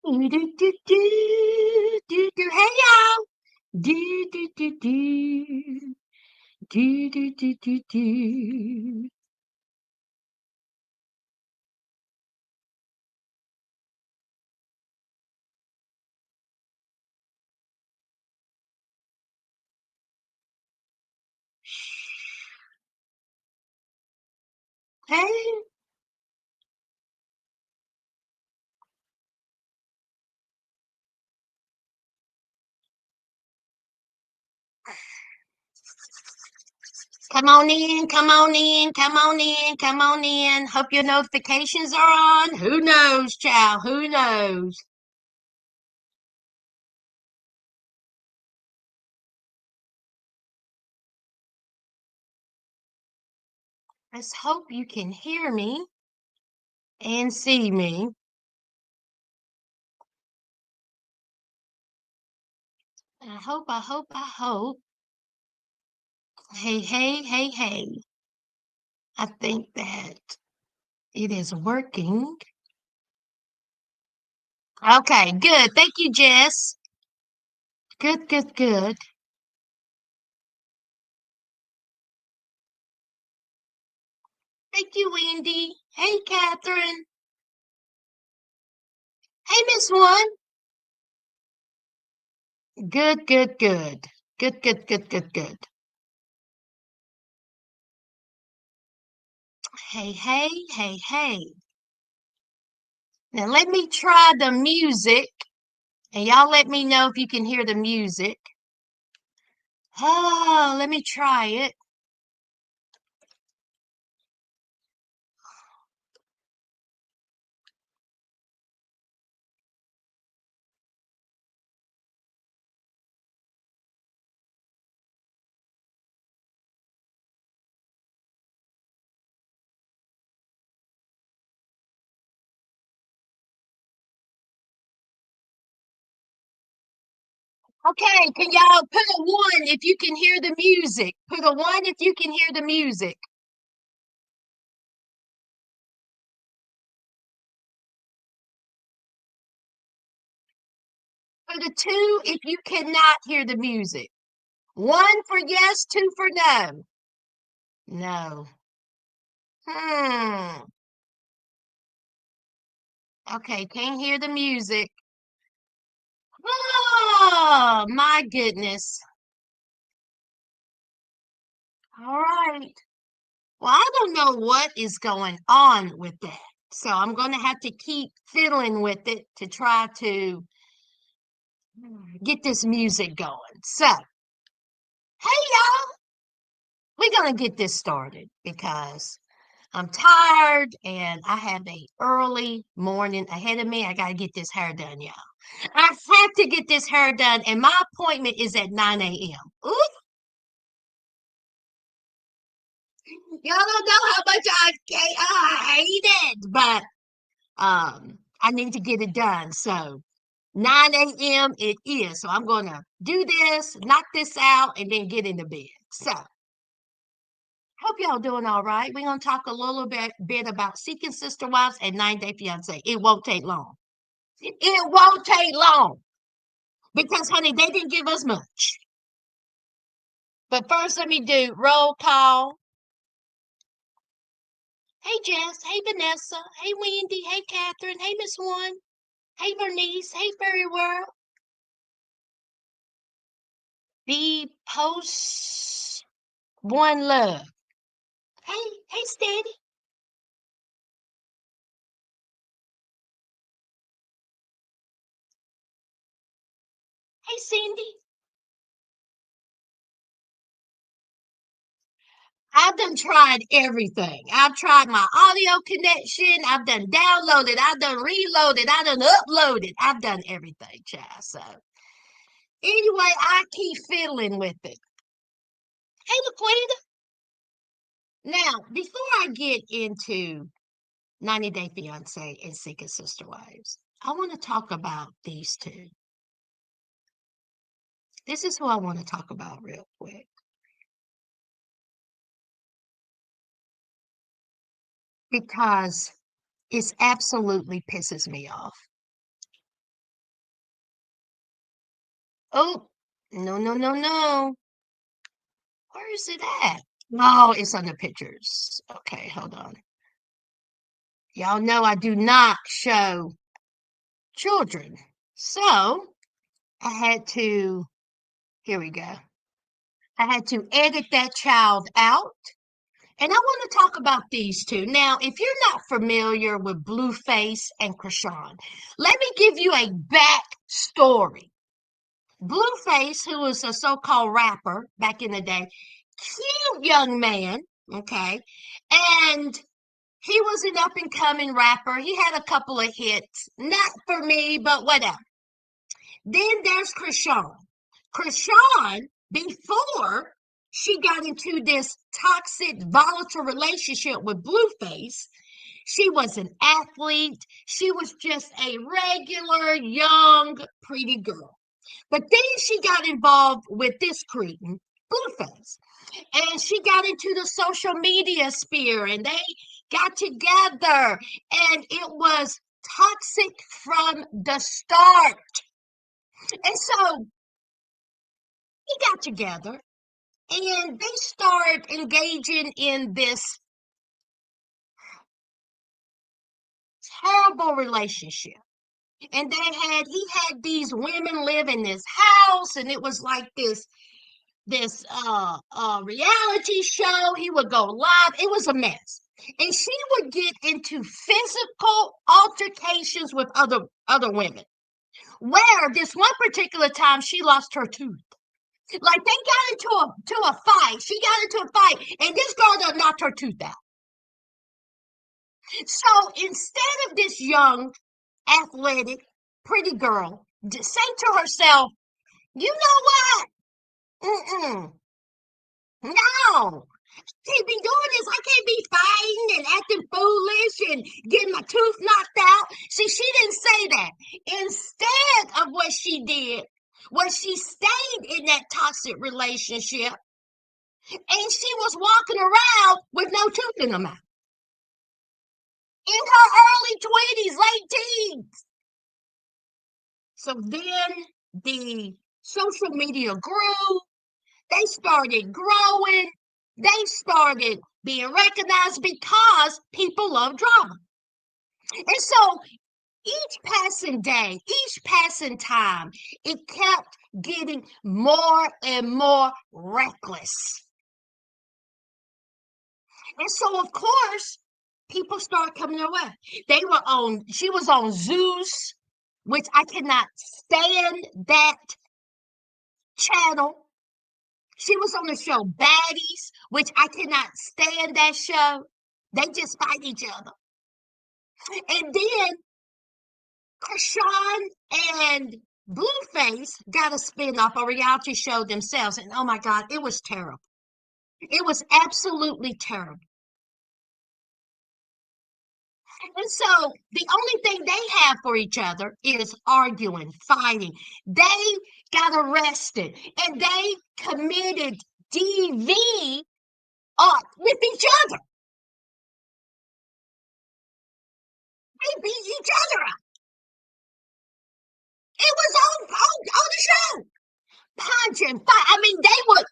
Do, do, do, do, do, do. Hey y'all. Do, do, do, do. Do, do, do, do, do. Hey, come on in, come on in, come on in, come on in. Hope your notifications are on. Who knows, child? Who knows? Let's hope you can hear me and see me. I hope. Hey, hey, hey, hey. I think that it is working. Okay, good. Thank you, Jess. Good, good, good. Thank you, Wendy. Hey, Catherine. Hey, Miss One. Good, good, good. Good, good, good, good, good. Hey, hey, hey, hey. Now let me try the music, and y'all let me know if you can hear the music. Oh, let me try it. Okay, can y'all put a one if you can hear the music? Put a one if you can hear the music. Put a two if you cannot hear the music. One for yes, two for no. No. Hmm. Okay, can't hear the music. Oh, my goodness. All right. Well, I don't know what is going on with that. So I'm going to have to keep fiddling with it to try to get this music going. So, hey, y'all, we're going to get this started because I'm tired and I have a early morning ahead of me. I got to get this hair done, y'all. I have to get this hair done, and my appointment is at 9 a.m. Ooh, y'all don't know how much I hate it, but I need to get it done. So 9 a.m. it is. So I'm gonna do this, knock this out, and then get into bed. So hope y'all doing all right. We're gonna talk a little bit about seeking sister wives and 9-day fiance. It won't take long. It won't take long because honey, they didn't give us much. But first let me do roll call. Hey Jess, hey Vanessa, hey Wendy, hey Catherine, hey Miss One, hey Bernice, hey Fairy World. The post one love. Hey, hey Steady. Hey Cindy. I've done tried everything. I've tried my audio connection. I've done downloaded. I've done reloaded. I've done uploaded. I've done everything, child. So anyway, I keep fiddling with it. Hey, Laquita. Now, before I get into 90-Day Fiance and Seeking Sister Wives, I want to talk about these two. This is who I want to talk about real quick because it absolutely pisses me off. Oh, no, no, no, no. Where is it at? Oh, it's on the pictures. Okay, hold on. Y'all know I do not show children. So I had to, here we go. I had to edit that child out. And I want to talk about these two. Now, if you're not familiar with Blueface and CHRISEAN, let me give you a backstory. Blueface, who was a so-called rapper back in the day, cute young man, okay, and he was an up-and-coming rapper. He had a couple of hits, not for me, but whatever. Then there's CHRISEAN. CHRISEAN, before she got into this toxic, volatile relationship with Blueface, she was an athlete. She was just a regular, young, pretty girl. But then she got involved with this cretin, Blueface. And she got into the social media sphere and they got together. And it was toxic from the start. And so we got together and they started engaging in this terrible relationship. And he had these women live in this house, and it was like this reality show. He would go live. It was a mess. And she would get into physical altercations with other women. Where this one particular time she lost her tooth. Like they got into a fight. She got into a fight, and this girl done knocked her tooth out. So instead of this young, athletic, pretty girl say to herself, you know what? Mm-mm. No. I can't be doing this. I can't be fighting and acting foolish and getting my tooth knocked out. See, she didn't say that. Instead of what she did was she stayed in that toxic relationship and she was walking around with no tooth in her mouth. In her early 20s, late teens. So then the social media grew. They started growing. They started being recognized because people love drama. And so each passing day, each passing time, it kept getting more and more reckless. And so, of course, people started coming their way. She was on Zeus, which I cannot stand that channel. She was on the show Baddies, which I cannot stand that show. They just fight each other. And then CHRISEAN and Blueface got a spin-off, a reality show themselves. And oh my God, it was terrible. It was absolutely terrible. And so the only thing they have for each other is arguing, fighting. They got arrested and they committed DV with each other. They beat each other up. It was on the show. Punch and fight. I mean, they would.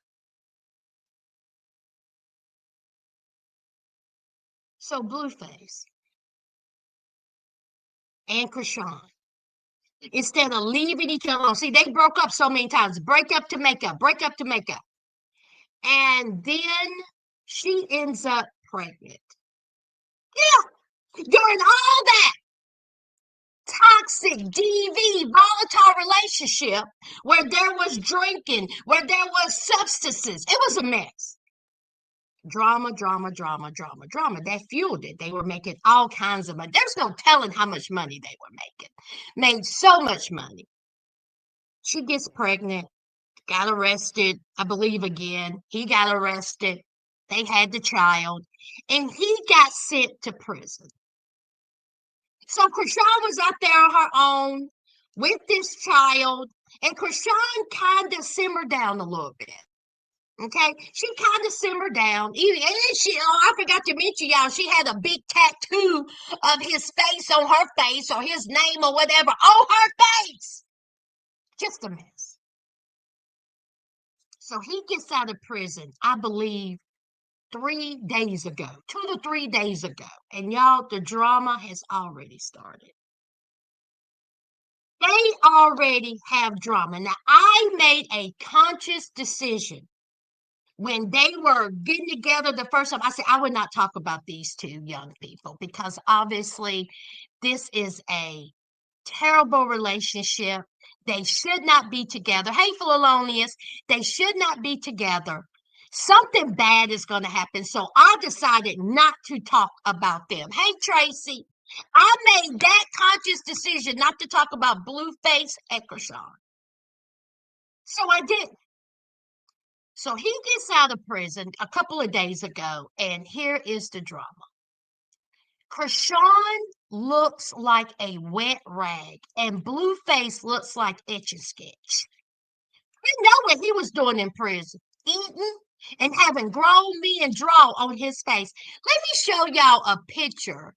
So Blueface and CHRISEAN, instead of leaving each other alone, see, they broke up so many times. Break up to make up, break up to make up. And then she ends up pregnant. Yeah, during all that toxic DV volatile relationship where there was drinking, where there was substances, it was a mess. Drama, drama, drama, drama, drama. That fueled it. They were making all kinds of money. There's no telling how much money they were making. Made so much money. She gets pregnant, got arrested, I believe again. He got arrested. They had the child, and he got sent to prison. So CHRISEAN was out there on her own with this child, and CHRISEAN kind of simmered down a little bit. Okay, she kind of simmered down. Even and I forgot to mention y'all, she had a big tattoo of his face on her face or his name or whatever on her face. Just a mess. So he gets out of prison, I believe, 3 days ago, 2 to 3 days ago. And y'all, the drama has already started. They already have drama. Now, I made a conscious decision when they were getting together the first time. I said, I would not talk about these two young people because obviously this is a terrible relationship. They should not be together. Hey, Felonious, they should not be together. Something bad is going to happen. So I decided not to talk about them. Hey, Tracy, I made that conscious decision not to talk about Blueface and CHRISEAN. So I did. So he gets out of prison a couple of days ago, and here is the drama. CHRISEAN looks like a wet rag, and Blueface looks like Etch a Sketch. I know what he was doing in prison, eating and having grown men draw on his face. Let me show y'all a picture.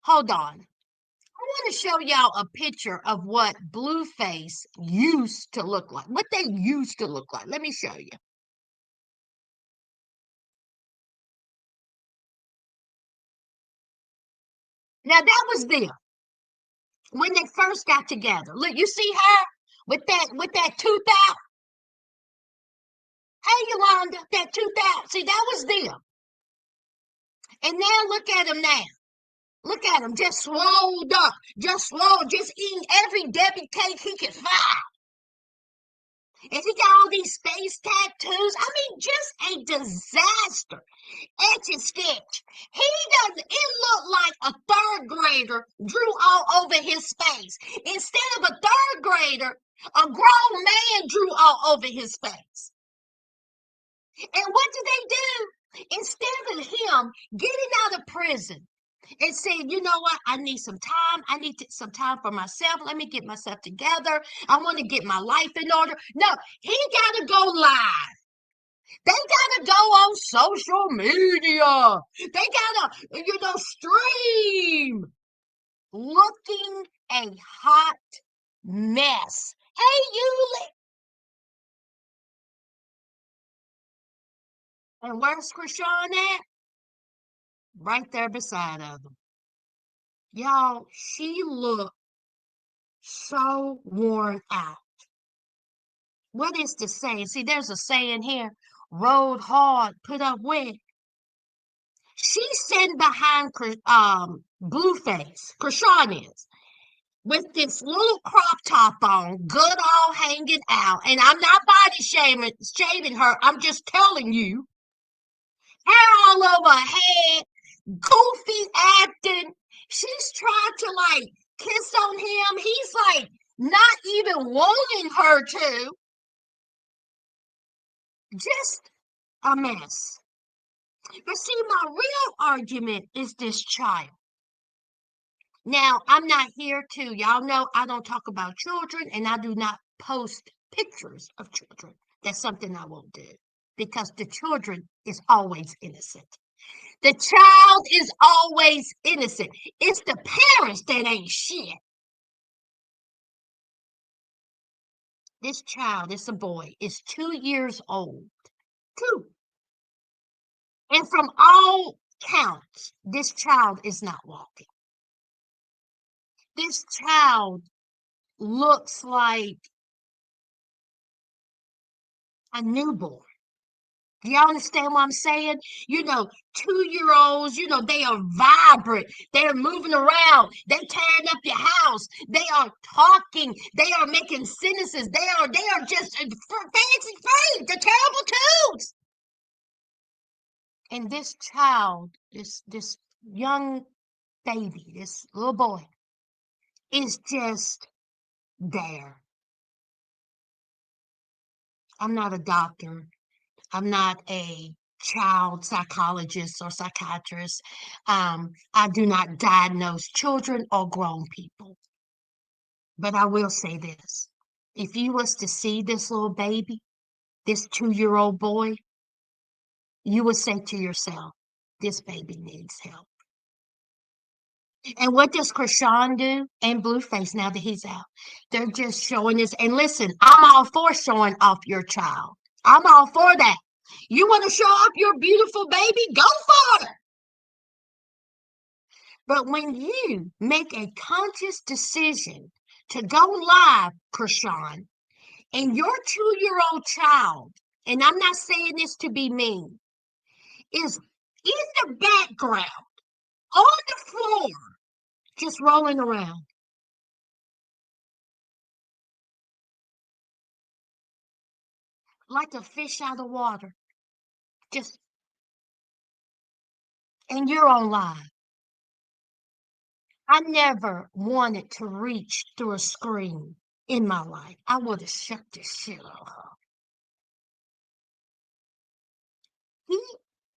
Hold on. I want to show y'all a picture of what Blueface used to look like, what they used to look like. Let me show you. Now that was them when they first got together. Look, you see her with that tooth out. Hey, Yolanda, that tooth out. See, that was them. And now look at him now. Look at him, just swole up, just swole, just eating every Debbie cake he could find. And he got all these face tattoos. I mean, just a disaster. Etch a sketch. He doesn't, it looked like a third grader drew all over his face. Instead of a third grader, a grown man drew all over his face. And what did they do? Instead of him getting out of prison and saying, you know what, I need some time. I need some time for myself. Let me get myself together. I want to get my life in order. No, he got to go live. They got to go on social media. They got to, stream. Looking a hot mess. Hey, Yuli. And where's CHRISEAN at? Right there beside of him. Y'all, she looked so worn out. What is the saying? See, there's a saying here, rode hard, put up with. She's sitting behind Blueface, CHRISEAN is, with this little crop top on, good all hanging out. And I'm not body shaming her. I'm just telling you. Hair all over her head, goofy acting. She's trying to kiss on him. He's not even wanting her to. Just a mess. But see, my real argument is this child. Now, I'm not here to, y'all know I don't talk about children and I do not post pictures of children. That's something I won't do because the children is always innocent. The child is always innocent. It's the parents that ain't shit. This child, it's a boy, is 2 years old. 2. And from all counts, this child is not walking. This child looks like a newborn. Do y'all understand what I'm saying? 2-year-olds, they are vibrant. They are moving around. They tearing up your house. They are talking. They are making sentences. They are just fancy free. They're terrible twos. And this child, this young baby, this little boy, is just there. I'm not a doctor. I'm not a child psychologist or psychiatrist. I do not diagnose children or grown people. But I will say this. If you was to see this little baby, this 2-year-old boy, you would say to yourself, this baby needs help. And what does CHRISEAN do? And Blueface, now that he's out, they're just showing this. And listen, I'm all for showing off your child. I'm all for that. You want to show off your beautiful baby? Go for it. But when you make a conscious decision to go live, Krishan, and your 2-year-old child, and I'm not saying this to be mean, is in the background on the floor, just rolling around like a fish out of water, just and you're on live. I never wanted to reach through a screen in my life. I would have shut this shit off. Keep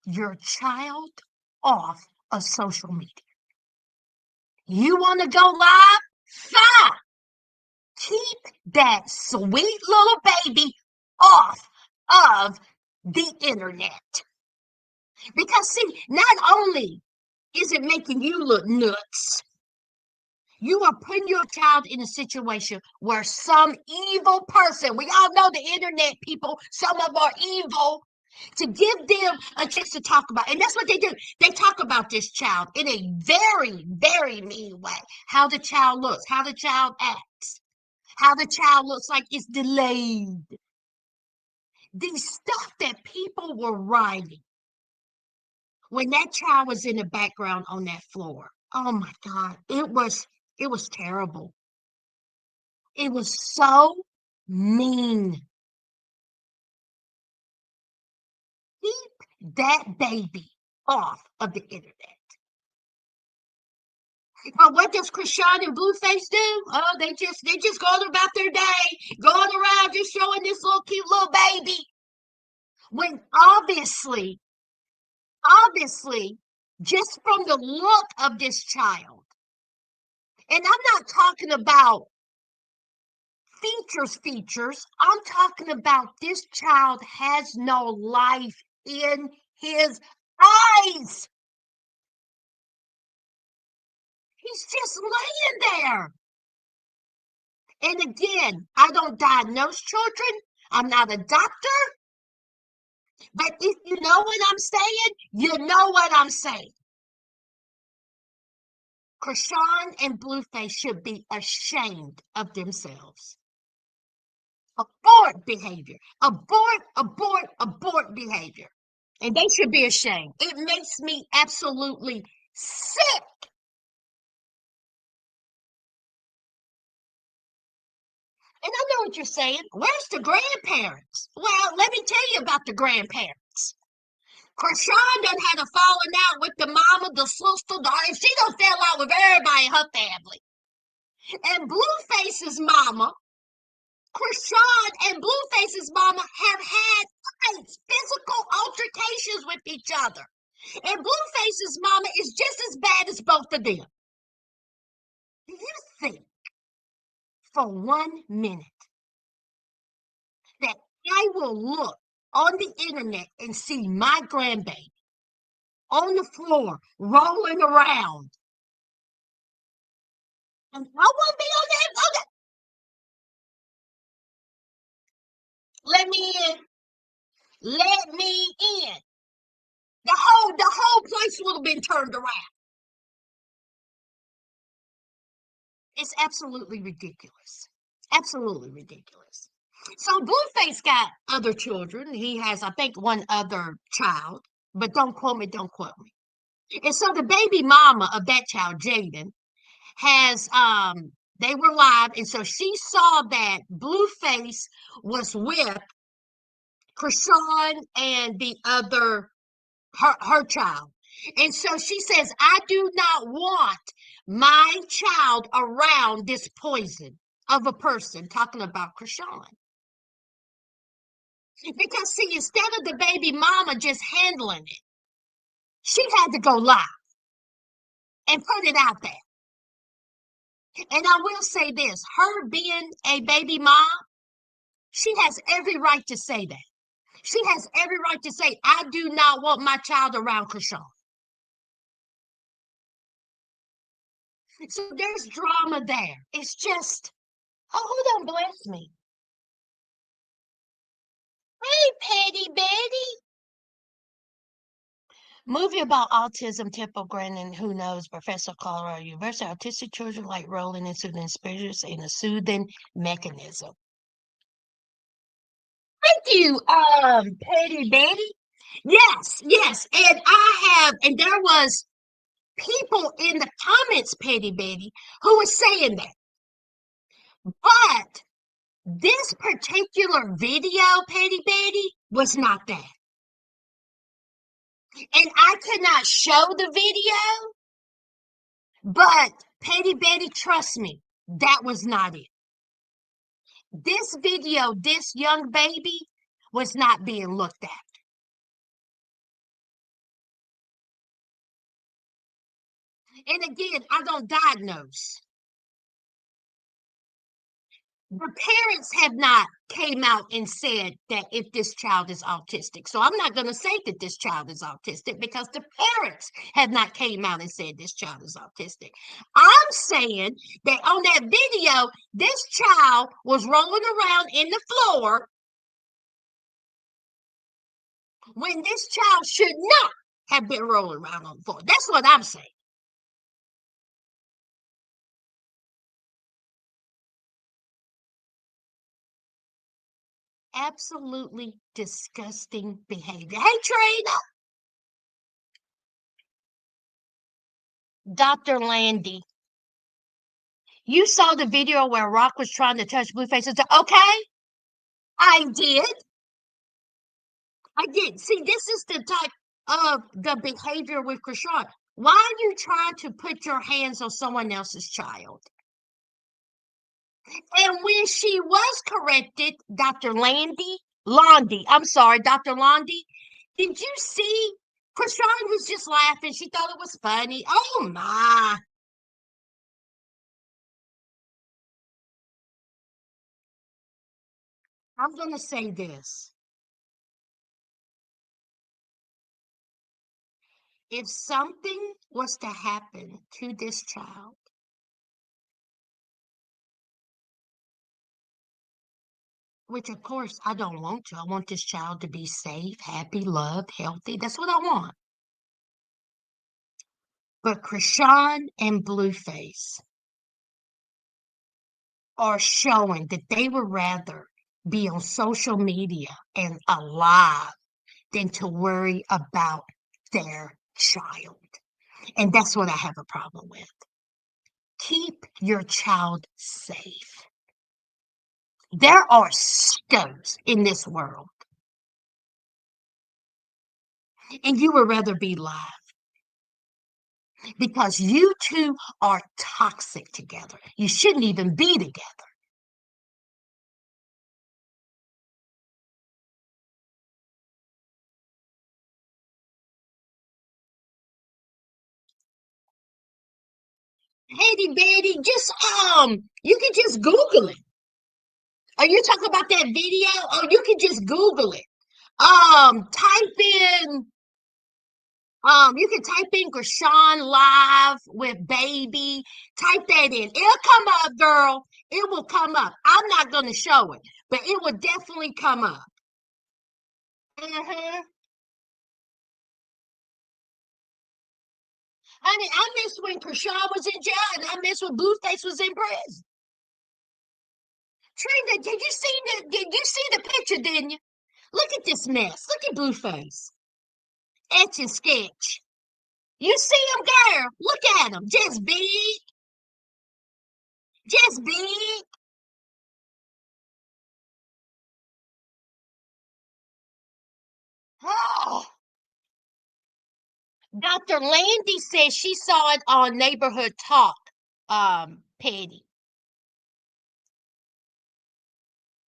your child off of social media. You want to go live? Fine. Keep that sweet little baby off of the internet. Because, see, not only is it making you look nuts, you are putting your child in a situation where some evil person, we all know the internet people, some of them are evil, to give them a chance to talk about. And that's what they do. They talk about this child in a very, very mean way. How the child looks, how the child acts, how the child looks like it's delayed. The stuff that people were writing when that child was in the background on that floor. Oh my God. It was terrible. It was so mean. Keep that baby off of the internet. But what does Krishan and Blueface do? Oh, they just going about their day, going around just showing this little cute little baby. When obviously, just from the look of this child, and I'm not talking about features. I'm talking about this child has no life in his eyes. He's just laying there. And again, I don't diagnose children. I'm not a doctor. But if you know what I'm saying, you know what I'm saying. Krishan and Blueface should be ashamed of themselves. Abort behavior. Abort behavior. And they should be ashamed. It makes me absolutely sick. And I know what you're saying. Where's the grandparents? Well, let me tell you about the grandparents. Krishan done had a falling out with the mama, the sister, and she done fell out with everybody in her family. And Blueface's mama, Krishan and Blueface's mama have had fights, physical altercations with each other. And Blueface's mama is just as bad as both of them. Do you think for 1 minute that I will look on the internet and see my grandbaby on the floor rolling around? And I won't be on that. Let me in. Let me in. The whole place would have been turned around. It's absolutely ridiculous. Absolutely ridiculous. So Blueface got other children. He has, I think, one other child, but don't quote me, don't quote me. And so the baby mama of that child, Jaden, has they were live, and so she saw that Blueface was with Krishan and the other her child. And so she says, I do not want my child around this poison of a person, talking about Krishan. Because see, instead of the baby mama just handling it, she had to go live and put it out there. And I will say this, her being a baby mom, she has every right to say that. She has every right to say, I do not want my child around Krishan. So there's drama there. It's just, oh, who done bless me? Hey, Petty Betty. Movie about autism, Temple Grandin, who knows, Professor Colorado University, autistic children like rolling and soothing spirits in a soothing mechanism. Thank you, Petty Betty. Yes, yes, and and there was people in the comments, Petty Betty, who was saying that. But this particular video, Petty Betty, was not that. And I could not show the video, but Petty Betty, trust me, that was not it. This video, this young baby was not being looked at. And again, I don't diagnose. The parents have not came out and said that if this child is autistic. So I'm not going to say that this child is autistic because the parents have not came out and said this child is autistic. I'm saying that on that video, this child was rolling around in the floor when this child should not have been rolling around on the floor. That's what I'm saying. Absolutely disgusting behavior. Hey, Trina, Dr. Landy, you saw the video where Rock was trying to touch Blueface and said, okay, I did. I did. See, this is the type of the behavior with Krishan. Why are you trying to put your hands on someone else's child? And when she was corrected, I'm sorry, Dr. Landy, did you see? Krishan was just laughing. She thought it was funny. Oh my. I'm going to say this. If something was to happen to this child, which of course I don't want to, I want this child to be safe, happy, loved, healthy. That's what I want. But Krishan and Blueface are showing that they would rather be on social media and alive than to worry about their child. And that's what I have a problem with. Keep your child safe. There are sickos in this world, and you would rather be live because you two are toxic together. You shouldn't even be together. Hey, Betty, just you can just Google it. Are you talking about that video? Or you can just Google it. Type in you can type in Krishan live with baby. Type that in. It'll come up, girl. It will come up. I'm not gonna show it, but it will definitely come up. Mm-hmm. I mean, I miss when Krishan was in jail, and I miss when Blueface was in prison. Trina, did you see the picture, didn't you? Look at this mess. Look at Blueface. Etch and sketch. You see him, girl? Look at him. Just big. Just big. Oh. Dr. Landy says she saw it on Neighborhood Talk, Patty.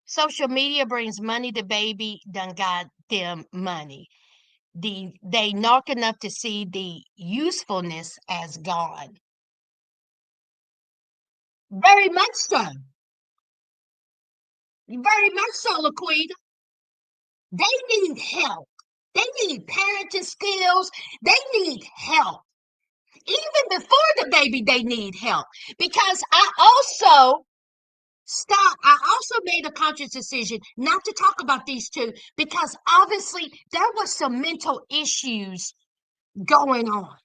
Social media brings money to baby, done got them money. They knock enough to see the usefulness as gone. Very much so. Very much so, Laquita. They need help. They need parenting skills. They need help. Even before the baby, they need help. Because I also Stop. I also made a conscious decision not to talk about these two because obviously there was some mental issues going on.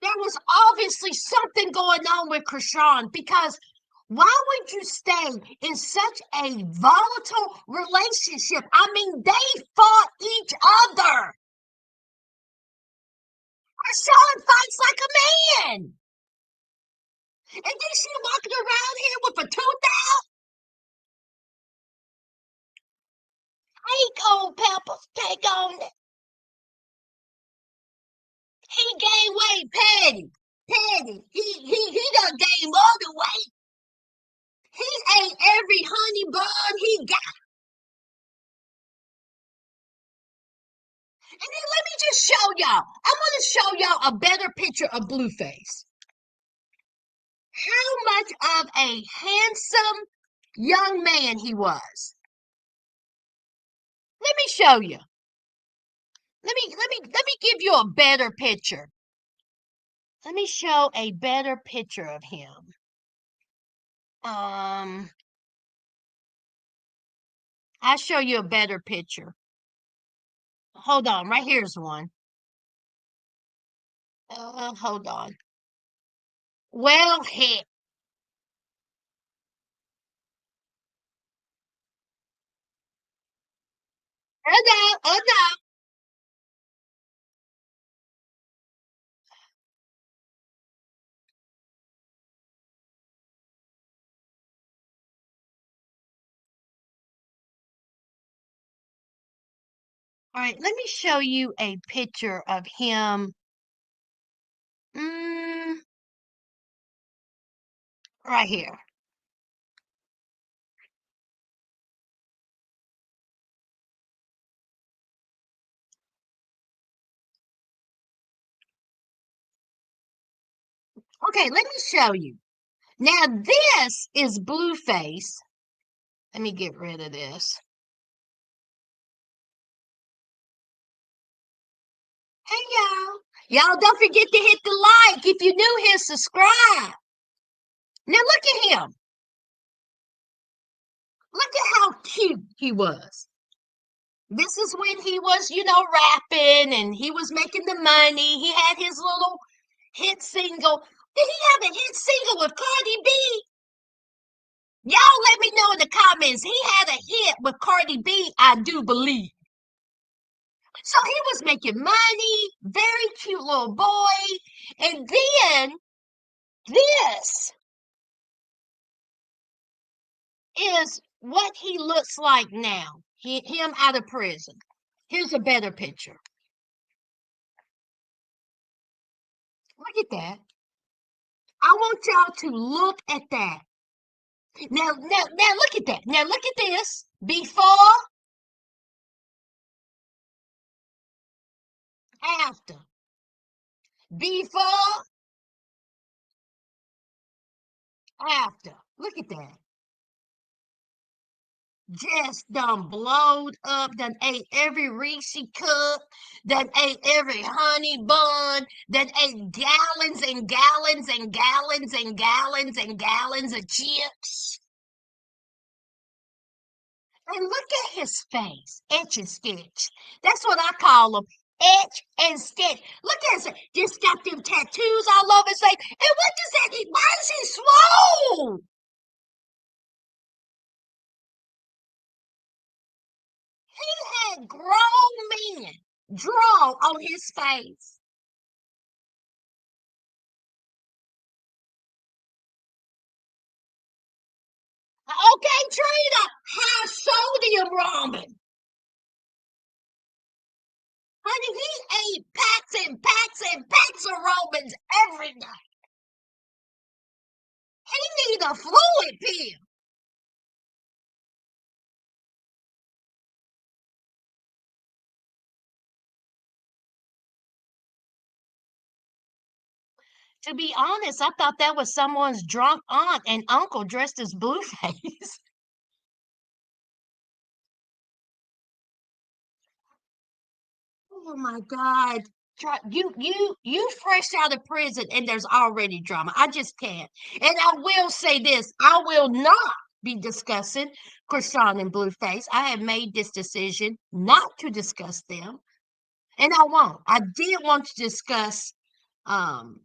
There was obviously something going on with CHRISEAN because why would you stay in such a volatile relationship? I mean, they fought each other. CHRISEAN fights like a man. And then she walking around here with a tooth out. Take on Peppers. Take on it. He gained weight, Patty. Patty. He done gained all the weight. He ate every honey bun he got. And then let me just show y'all. I want to show y'all a better picture of Blueface. How much of a handsome young man he was. Let me show you. Let me give you a better picture. Let me show a better picture of him. I'll show you a better picture. Hold on, right here's one. Hold on. Well, heck. Oh no, oh no. All right, let me show you a picture of him. Mm, right here. Okay, let me show you. Now this is Blueface. Let me get rid of this. Hey y'all. Y'all don't forget to hit the like. If you're new here, subscribe. Now look at him. Look at how cute he was. This is when he was, rapping and he was making the money. He had his little hit single. Did he have a hit single with Cardi B? Y'all let me know in the comments. He had a hit with Cardi B, I do believe. So he was making money, very cute little boy. And then this is what he looks like now. Him out of prison. Here's a better picture. Look at that. I want y'all to look at that. Now look at that. Now look at this. Before, after. Before, after. Look at that. Just done blowed up, done ate every Reese cup, done ate every honey bun, done ate gallons and gallons and gallons and gallons and gallons of chips. And look at his face, etch and sketch. That's what I call him, etch and sketch. Look at him, just got them tattoos all over his face. And what does that mean? Why is he swole? He had grown men draw on his face. Okay, Trina, high sodium ramen. Honey, he ate packs and packs and packs of ramens every night. He need a fluid pill. To be honest, I thought that was someone's drunk aunt and uncle dressed as Blueface. Oh my God. You fresh out of prison and there's already drama. I just can't. And I will say this, I will not be discussing Krishan and Blueface. I have made this decision not to discuss them, and I won't. I did want to discuss um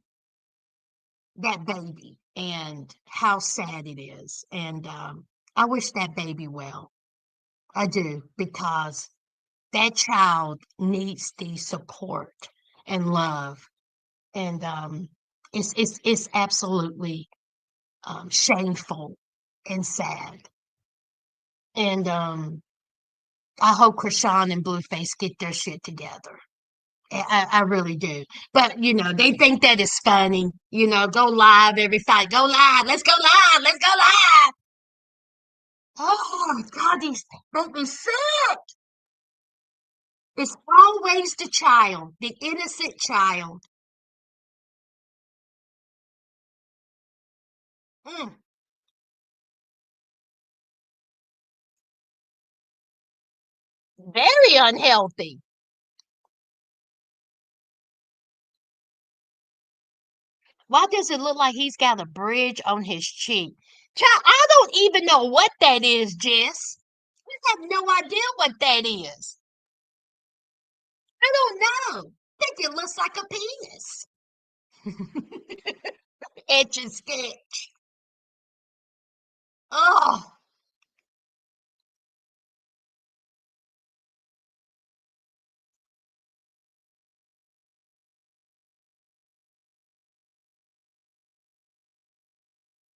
that baby and how sad it is. And I wish that baby well. I do, because that child needs the support and love. And it's absolutely shameful and sad. And I hope Krishan and Blueface get their shit together. I really do. But they think that is funny. Go live every fight. Go live. Let's go live. Let's go live. Oh God, these make me sick. It's always the child, the innocent child. Mm, very unhealthy. Why does it look like he's got a bridge on his cheek? Child, I don't even know what that is, Jess. I have no idea what that is. I don't know. I think it looks like a penis. Etch and sketch. Oh,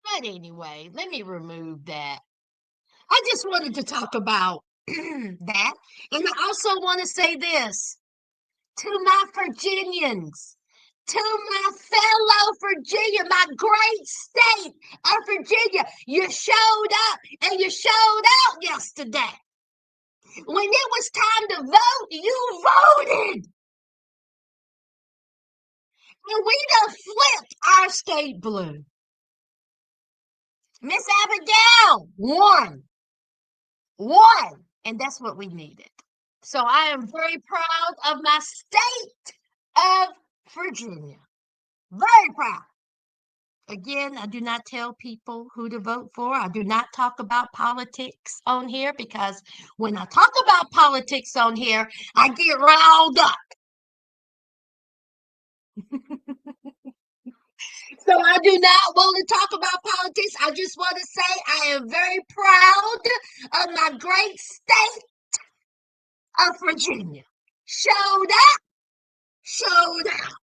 but anyway, let me remove that. I just wanted to talk about that. And I also want to say this to my Virginians, to my fellow Virginia, my great state of Virginia. You showed up and you showed out yesterday. When it was time to vote, you voted. And we done flipped our state blue. Miss Abigail won. And that's what we needed. So I am very proud of my state of Virginia. Very proud. Again, I do not tell people who to vote for. I do not talk about politics on here, because when I talk about politics on here, I get riled up. So I do not want to talk about politics. I just want to say I am very proud of my great state of Virginia. Showed up, showed out.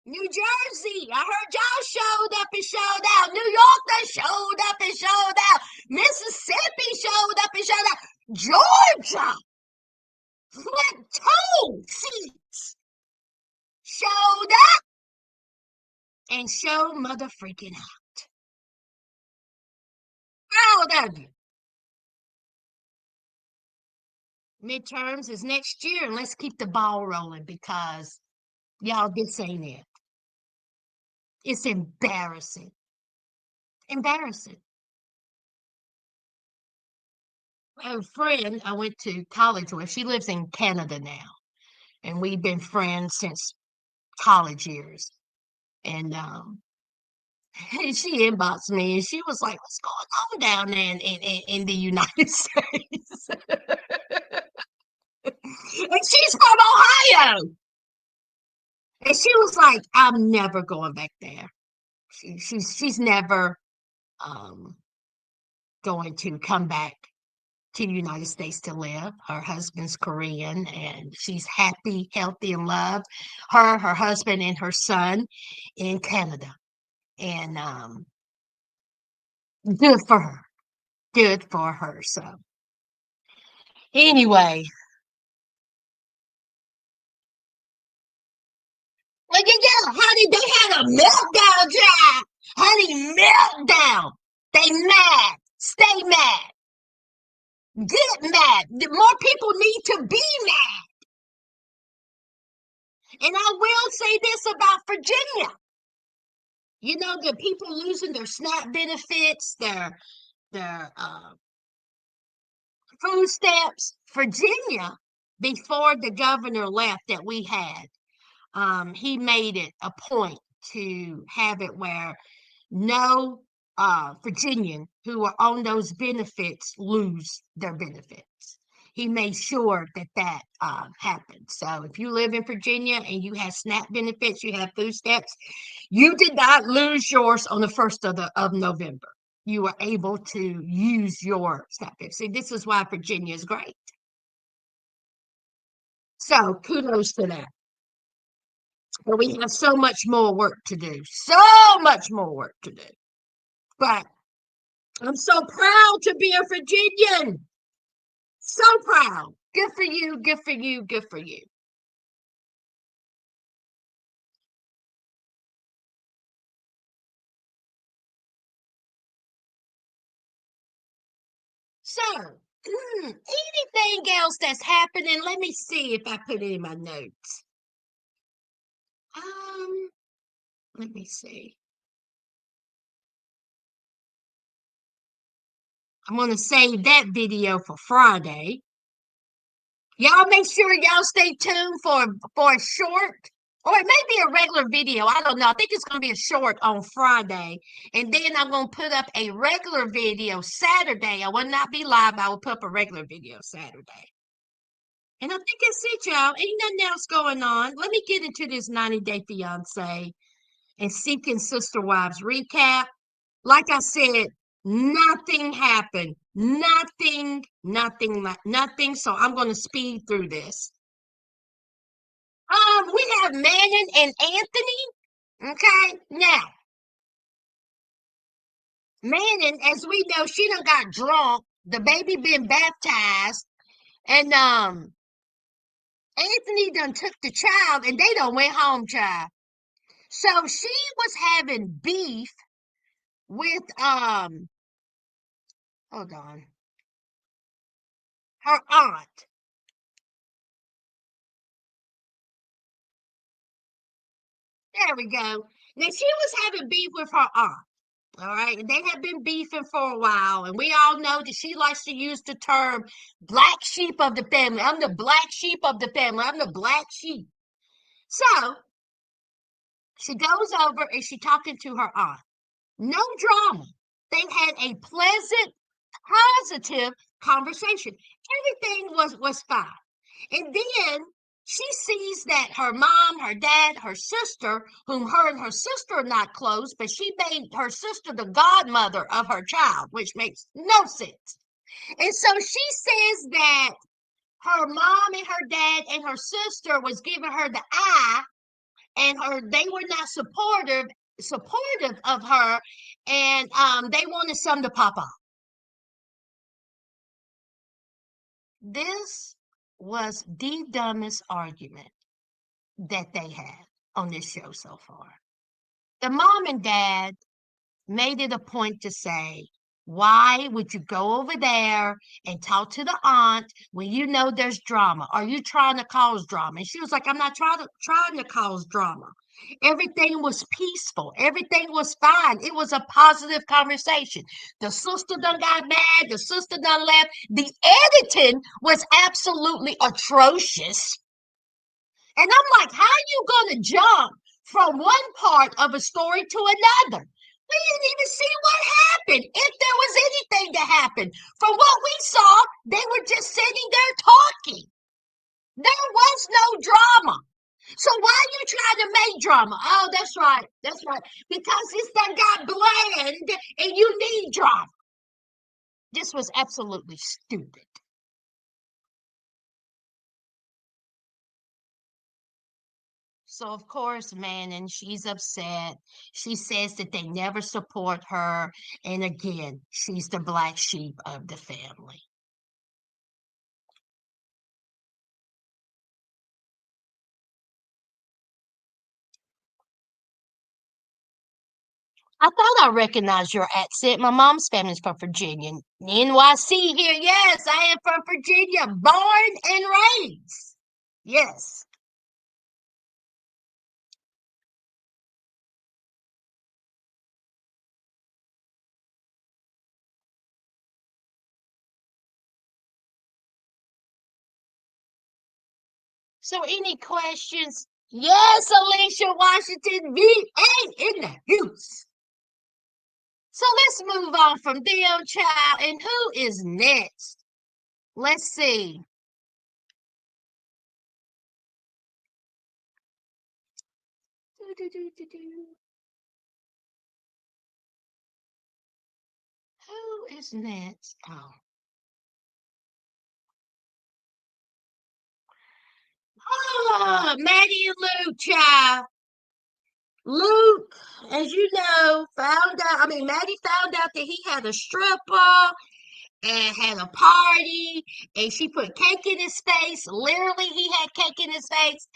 New Jersey, I heard y'all showed up and showed out. New York, they showed up and showed out. Mississippi showed up and showed out. Georgia, flipped two seats, showed up and showed mother freaking out. Proud of you. Midterms is next year, and let's keep the ball rolling, because y'all, this ain't it. It's embarrassing. Embarrassing. A friend I went to college with, she lives in Canada now, and we've been friends since college years. And she inboxed me and she was like, "What's going on down there in the United States?" And she's from Ohio. And she was like, "I'm never going back there. She's never um going to come back to the United States to live. Her husband's Korean, and she's happy, healthy, and loved. Her husband, and her son in Canada. And good for her. Good for her. So anyway, well, honey, they had a meltdown, Jack. Honey, meltdown. They mad. Stay mad. Get mad. More people need to be mad. And I will say this about Virginia. The people losing their SNAP benefits, their food stamps. Virginia, before the governor left that we had, he made it a point to have it where no Virginian who are on those benefits lose their benefits. He made sure that that happened. So if you live in Virginia and you have SNAP benefits, you have food stamps, you did not lose yours on the 1st of November. You were able to use your SNAP benefits. See, this is why Virginia is great. So kudos to that. But we have so much more work to do. So much more work to do. But I'm so proud to be a Virginian. So proud. Good for you. Good for you. Good for you. So, anything else that's happening? Let me see if I put it in my notes. Um, let me see. I'm gonna save that video for Friday. Y'all make sure y'all stay tuned for a short, or it may be a regular video. I don't know. I think it's gonna be a short on Friday, and then I'm gonna put up a regular video Saturday. I will not be live. I will put up a regular video Saturday. And I think that's it, y'all. Ain't nothing else going on. Let me get into this 90-day fiance and Seeking Sister Wives recap. Like I said, nothing happened. Nothing. So I'm going to speed through this. We have Manon and Anthony. Okay, now Manon, as we know, she done got drunk. The baby been baptized, and Anthony done took the child, and they done went home, child. So she was having beef with hold on, her aunt. There we go. Now she was having beef with her aunt. All right, and they have been beefing for a while, and we all know that she likes to use the term black sheep of the family. I'm the black sheep of the family. I'm the black sheep. So she goes over and she talking to her aunt. No drama. They had a pleasant, positive conversation. Everything was fine. And then she sees that her mom, her dad, her sister, whom her and her sister are not close, but she made her sister the godmother of her child, which makes no sense. And so she says that her mom and her dad and her sister was giving her the eye, and they were not supportive of her, and they wanted some to pop off. This was the dumbest argument that they had on this show so far. The mom and dad made it a point to say, why would you go over there and talk to the aunt when you know there's drama? Are you trying to cause drama? And she was like, I'm not trying to cause drama. Everything was peaceful. Everything was fine. It was a positive conversation. The sister done got mad. The sister done left. The editing was absolutely atrocious. And I'm like, how are you going to jump from one part of a story to another? We didn't even see what happened. If there was anything to happen, from what we saw, they were just sitting there talking. There was no drama. So why are you trying to make drama? Oh, that's right. That's right. Because it's that got bland and you need drama. This was absolutely stupid. So of course, man, and she's upset. She says that they never support her. And again, she's the black sheep of the family. I thought I recognized your accent. My mom's family's from Virginia. NYC here. Yes, I am from Virginia, born and raised. Yes. So any questions? Yes, Alicia Washington, VA in the house. So let's move on from them, child. And who is next? Let's see. Who is next? Maddie and Luke, child. Luke, as you know, found out. I mean, Maddie found out that he had a stripper and had a party, and she put cake in his face. Literally, he had cake in his face,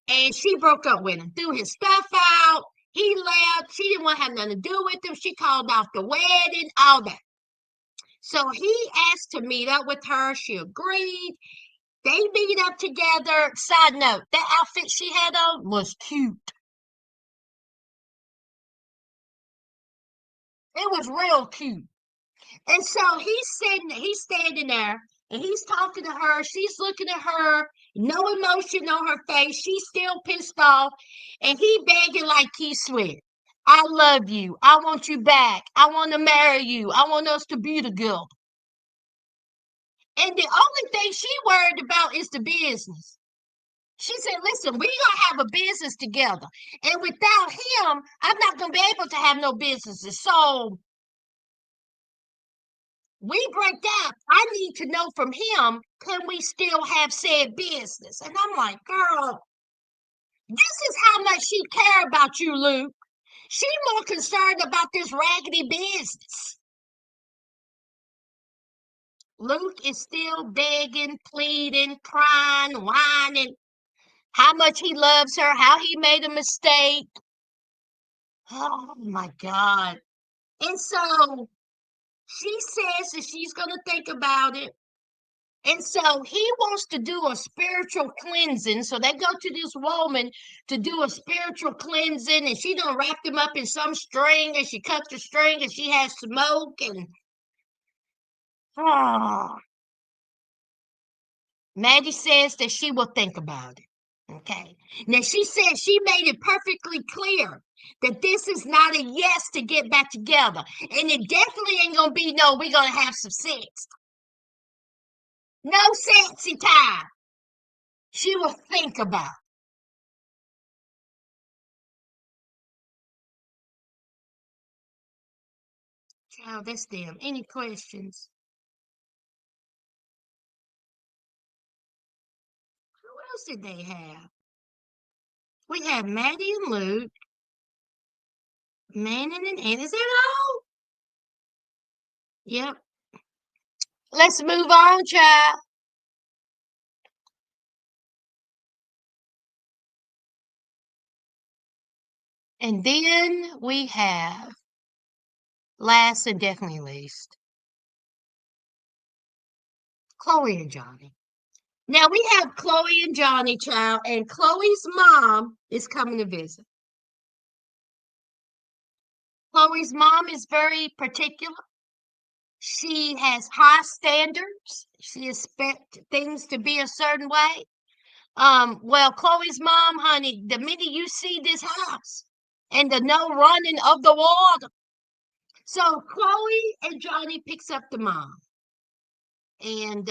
and she broke up with him, threw his stuff out. He left. She didn't want to have nothing to do with him. She called off the wedding, all that. So he asked to meet up with her. She agreed. They meet up together. Side note, that outfit she had on was cute. It was real cute. And so he's standing there and he's talking to her. She's looking at her, no emotion on her face. She's still pissed off. And he begging like Keith Sweat. I love you. I want you back. I want to marry you. I want us to be together. And the only thing she worried about is the business. She said, listen, we gonna have a business together. And without him, I'm not gonna be able to have no businesses. So we break up. I need to know from him, can we still have said business? And I'm like, girl, this is how much she care about you, Luke. She more concerned about this raggedy business. Luke is still begging, pleading, crying, whining, how much he loves her, how he made a mistake. Oh my God. And so she says that she's going to think about it. And so he wants to do a spiritual cleansing. So they go to this woman to do a spiritual cleansing, and she done wrapped him up in some string, and she cut the string, and she has smoke, and oh, Maggie says that she will think about it. Okay. Now she said she made it perfectly clear that this is not a yes to get back together. And it definitely ain't gonna be no, we're gonna have some sex. No sexy time. She will think about. Child, that's them. Any questions? Who else did they have? We have Maddie and Luke, Manon and Ann. Is that all? Yep. Let's move on, child. And then we have, last and definitely least, Chloe and Johnny. Now we have Chloe and Johnny, child, and Chloe's mom is coming to visit. Chloe's mom is very particular. She has high standards. She expects things to be a certain way. Well, Chloe's mom, honey, the minute you see this house and the no running of the water. So Chloe and Johnny picks up the mom. And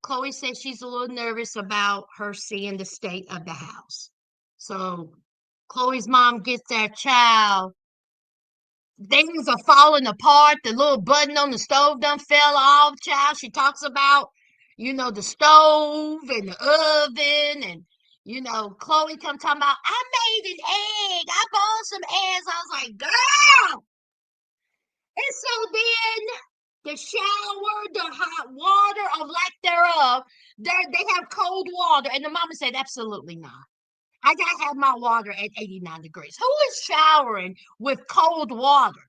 Chloe says she's a little nervous about her seeing the state of the house. So Chloe's mom gets their child. Things are falling apart. The little button on the stove done fell off, child. She talks about, the stove and the oven. And, Chloe come talking about, I made an egg. I bought some eggs. I was like, girl. And so then the shower, the hot water, or lack thereof, they have cold water. And the mama said, absolutely not. I gotta have my water at 89 degrees. Who is showering with cold water?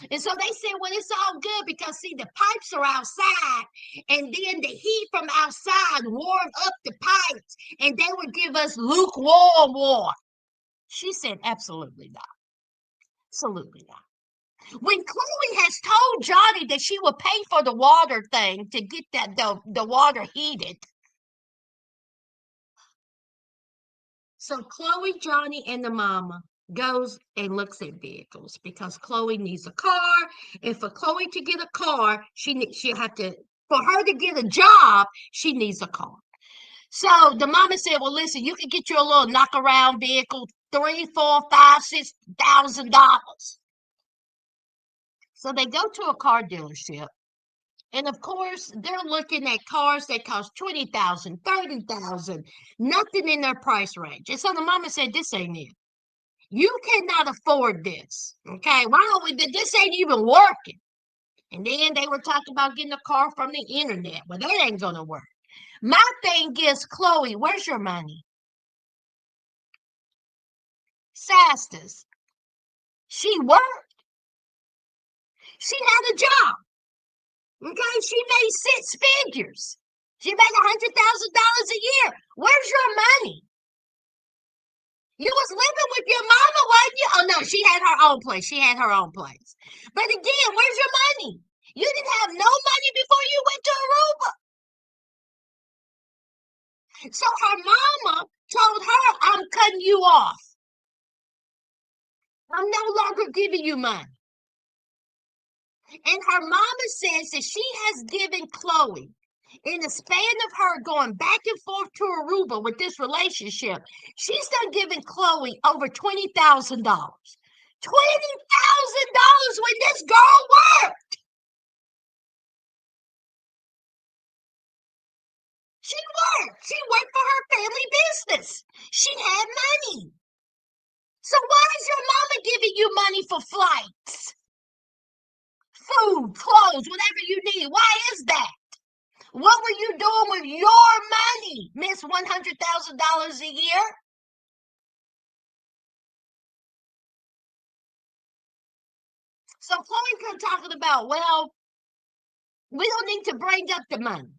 And so they said, well, it's all good because see, the pipes are outside, and then the heat from outside warm up the pipes, and they would give us lukewarm water. She said, absolutely not. Absolutely not. When Chloe has told Johnny that she will pay for the water thing to get the water heated, So Chloe, Johnny, and the mama goes and looks at vehicles because Chloe needs a car. And for Chloe to get a car, she'll have to, for her to get a job, she needs a car. So the mama said, "Well, listen, you can get your little knock around vehicle, 3, 4, 5, $6,000." So they go to a car dealership. And of course, they're looking at cars that cost 20,000, 30,000, nothing in their price range. And so the mama said, "This ain't it. You cannot afford this. Okay, why don't we? This ain't even working." And then they were talking about getting a car from the internet. Well, that ain't gonna work. My thing is, Chloe, where's your money? Sastas. She worked. She had a job. Okay, she made 6 figures. She made $100,000 a year. Where's your money? You was living with your mama, wasn't you? Oh no, she had her own place. She had her own place. But again, where's your money? You didn't have no money before you went to Aruba. So her mama told her, "I'm cutting you off. I'm no longer giving you money." And her mama says that she has given Chloe, in the span of her going back and forth to Aruba with this relationship, she's done giving Chloe over $20,000. $20,000 when this girl worked. She worked. She worked for her family business. She had money. So why is your mama giving you money for flights, food, clothes, whatever you need? Why is that? What were you doing with your money, Miss $100,000 a year? So Chloe kept talking about, well, we don't need to bring up the money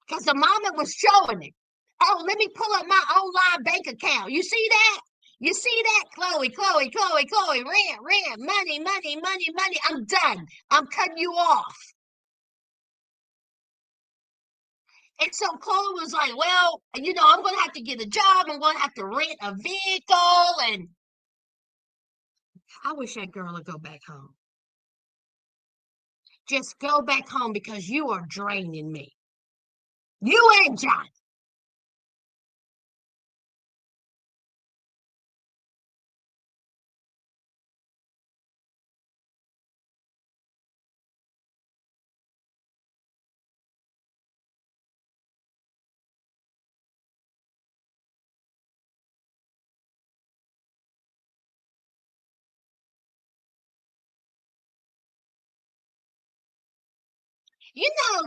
because the mama was showing it. Oh, let me pull up my online bank account. You see that? You see that? Chloe, Chloe, Chloe, Chloe, rent, money, money, money, money. I'm done. I'm cutting you off. And so Chloe was like, well, I'm going to have to get a job. I'm going to have to rent a vehicle. And I wish that girl would go back home. Just go back home because you are draining me. You and John.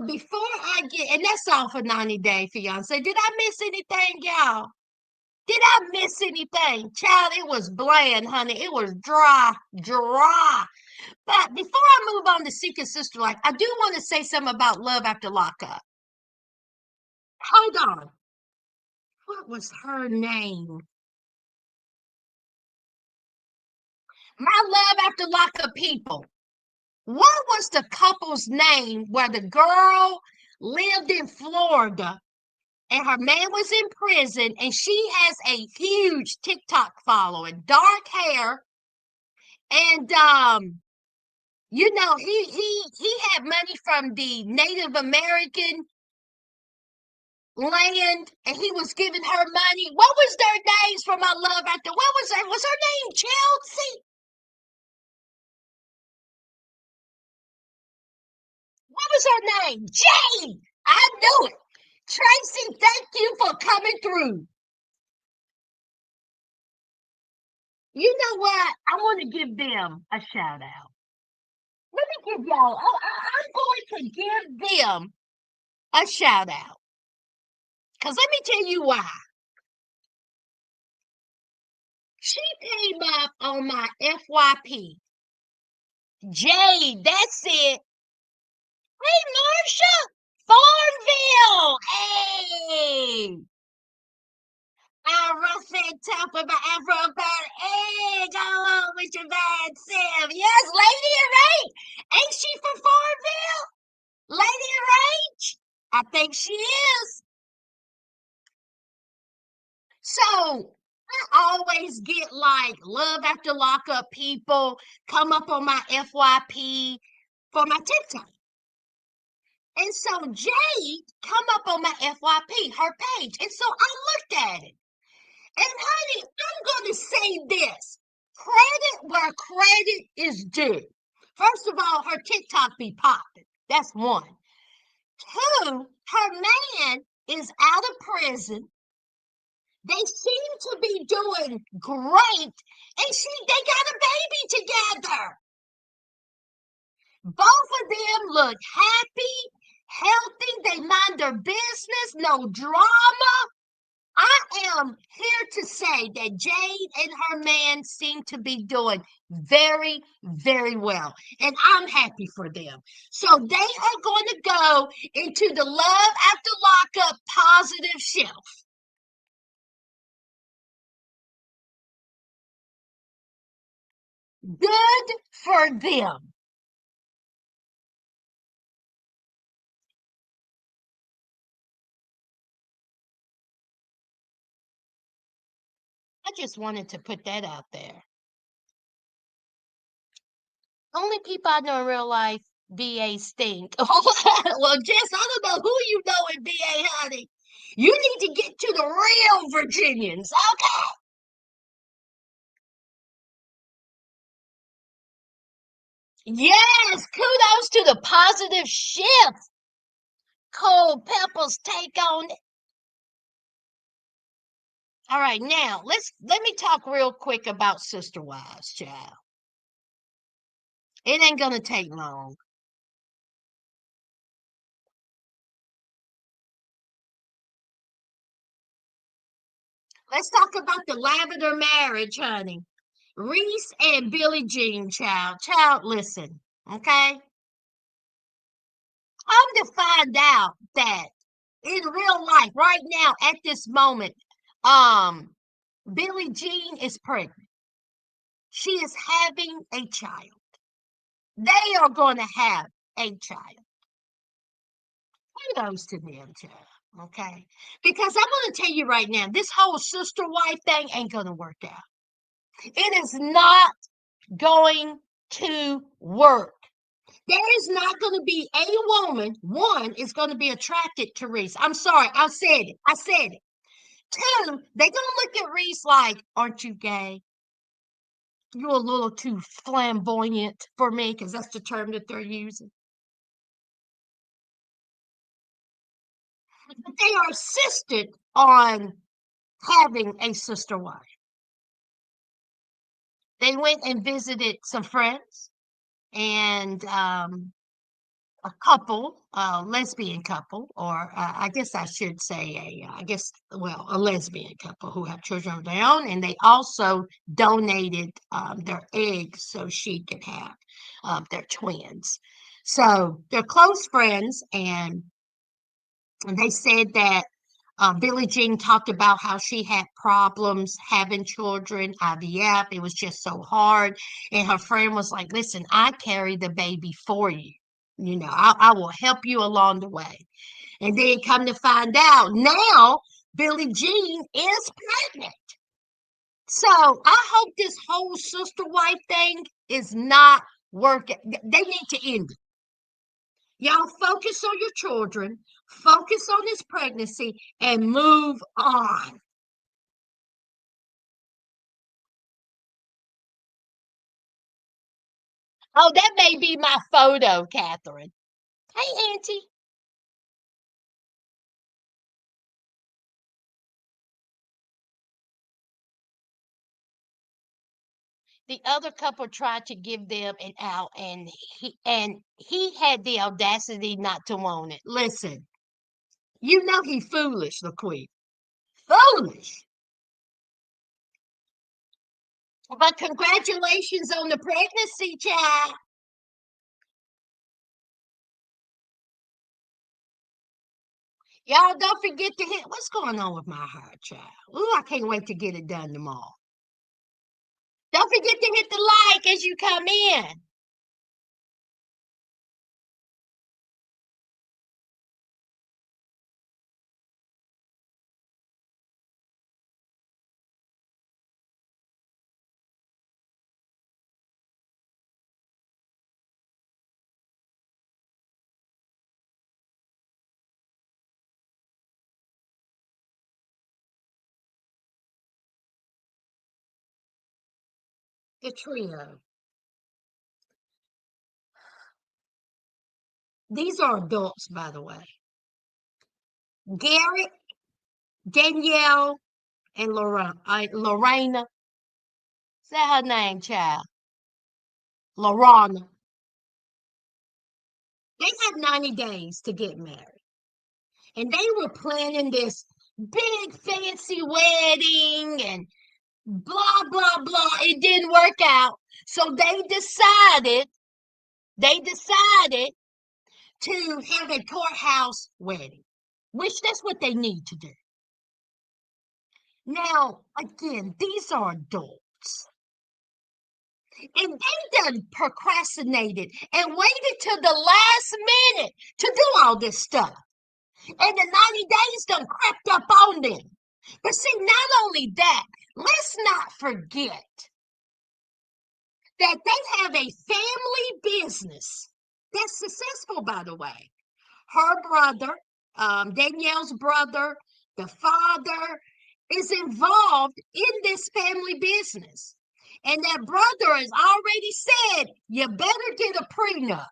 Before I get, and that's all for 90 Day Fiance. Did I miss anything, y'all? Did I miss anything? Child, it was bland, honey. It was dry, dry. But before I move on to Seeking Sister Life, I do want to say something about Love After Lockup. Hold on. What was her name? My Love After Lockup people. What was the couple's name where the girl lived in Florida and her man was in prison and she has a huge TikTok following, dark hair, and he had money from the Native American land and he was giving her money. What was their names for my love after? What was that? Was her name Chelsea? What was her name? Jane. I knew it. Tracy, thank you for coming through. You know what? I want to give them a shout out. Let me give y'all, I'm going to give them a shout out. Because let me tell you why. She came up on my FYP. Jade, that's it. Hey, Marsha, Farmville. Hey. I rough that top of my afro bad. Hey, go on with your bad self. Yes, Lady in Rage. Ain't she from Farmville? Lady in Rage? I think she is. So I always get like love after lockup people come up on my FYP for my TikTok. And so Jade come up on my FYP, her page. And so I looked at it. And honey, I'm going to say this. Credit where credit is due. First of all, her TikTok be popping. That's one. Two, her man is out of prison. They seem to be doing great. And they got a baby together. Both of them look happy, healthy. They mind their business, no drama. I am here to say that Jade and her man seem to be doing very, very well. And I'm happy for them. So they are going to go into the love after lockup positive shelf. Good for them. I just wanted to put that out there. Only people I know in real life, BA stink. Well, Jess, I don't know who you know in BA, honey. You need to get to the real Virginians, okay? Yes, kudos to the positive shift. Cold Pepper's take on it. All right, now let me talk real quick about Sister Wives, child. It ain't gonna take long. Let's talk about the lavender marriage, honey. Reese and Billie Jean, child. Child, listen, okay? Come to find out that in real life, right now, at this moment, um, Billie Jean is pregnant. She is having a child. They are going to have a child. Kudos to them, child. Okay? Because I'm going to tell you right now, this whole sister wife thing ain't going to work out. It is not going to work. There is not going to be a woman, one, is going to be attracted to Reese. I'm sorry, I said it. I said it. Two, they're going to look at Reese like, aren't you gay? You're a little too flamboyant for me, because that's the term that they're using. But they are insistent on having a sister wife. They went and visited some friends and a couple, a lesbian couple, or I guess I should say a lesbian couple who have children of their own, and they also donated their eggs so she could have their twins. So they're close friends, and they said that Billie Jean talked about how she had problems having children, IVF. It was just so hard. And her friend was like, listen, I carry the baby for you. You know, I will help you along the way. And then come to find out now, Billie Jean is pregnant. So I hope this whole sister wife thing is not working. They need to end it. Y'all focus on your children, focus on this pregnancy, and move on. Oh, that may be my photo, Catherine. Hey, Auntie. The other couple tried to give them an out, and he had the audacity not to want it. Listen, you know he foolish, LaQueen. Foolish. But congratulations on the pregnancy, child. Y'all don't forget to hit. What's going on with my hair, child? Ooh, I can't wait to get it done tomorrow. Don't forget to hit the like as you come in. The trio. These are adults, by the way. Garrett, Danielle, and Lorena. Is that her name, child? Lorana. They had 90 days to get married. And they were planning this big fancy wedding and blah, blah, blah. It didn't work out. So they decided to have a courthouse wedding, which that's what they need to do. Now, again, these are adults. And they done procrastinated and waited till the last minute to do all this stuff. And the 90 days done crept up on them. But see, not only that, let's not forget that they have a family business that's successful, by the way. Her brother, Danielle's brother, the father, is involved in this family business. And that brother has already said, you better get a prenup.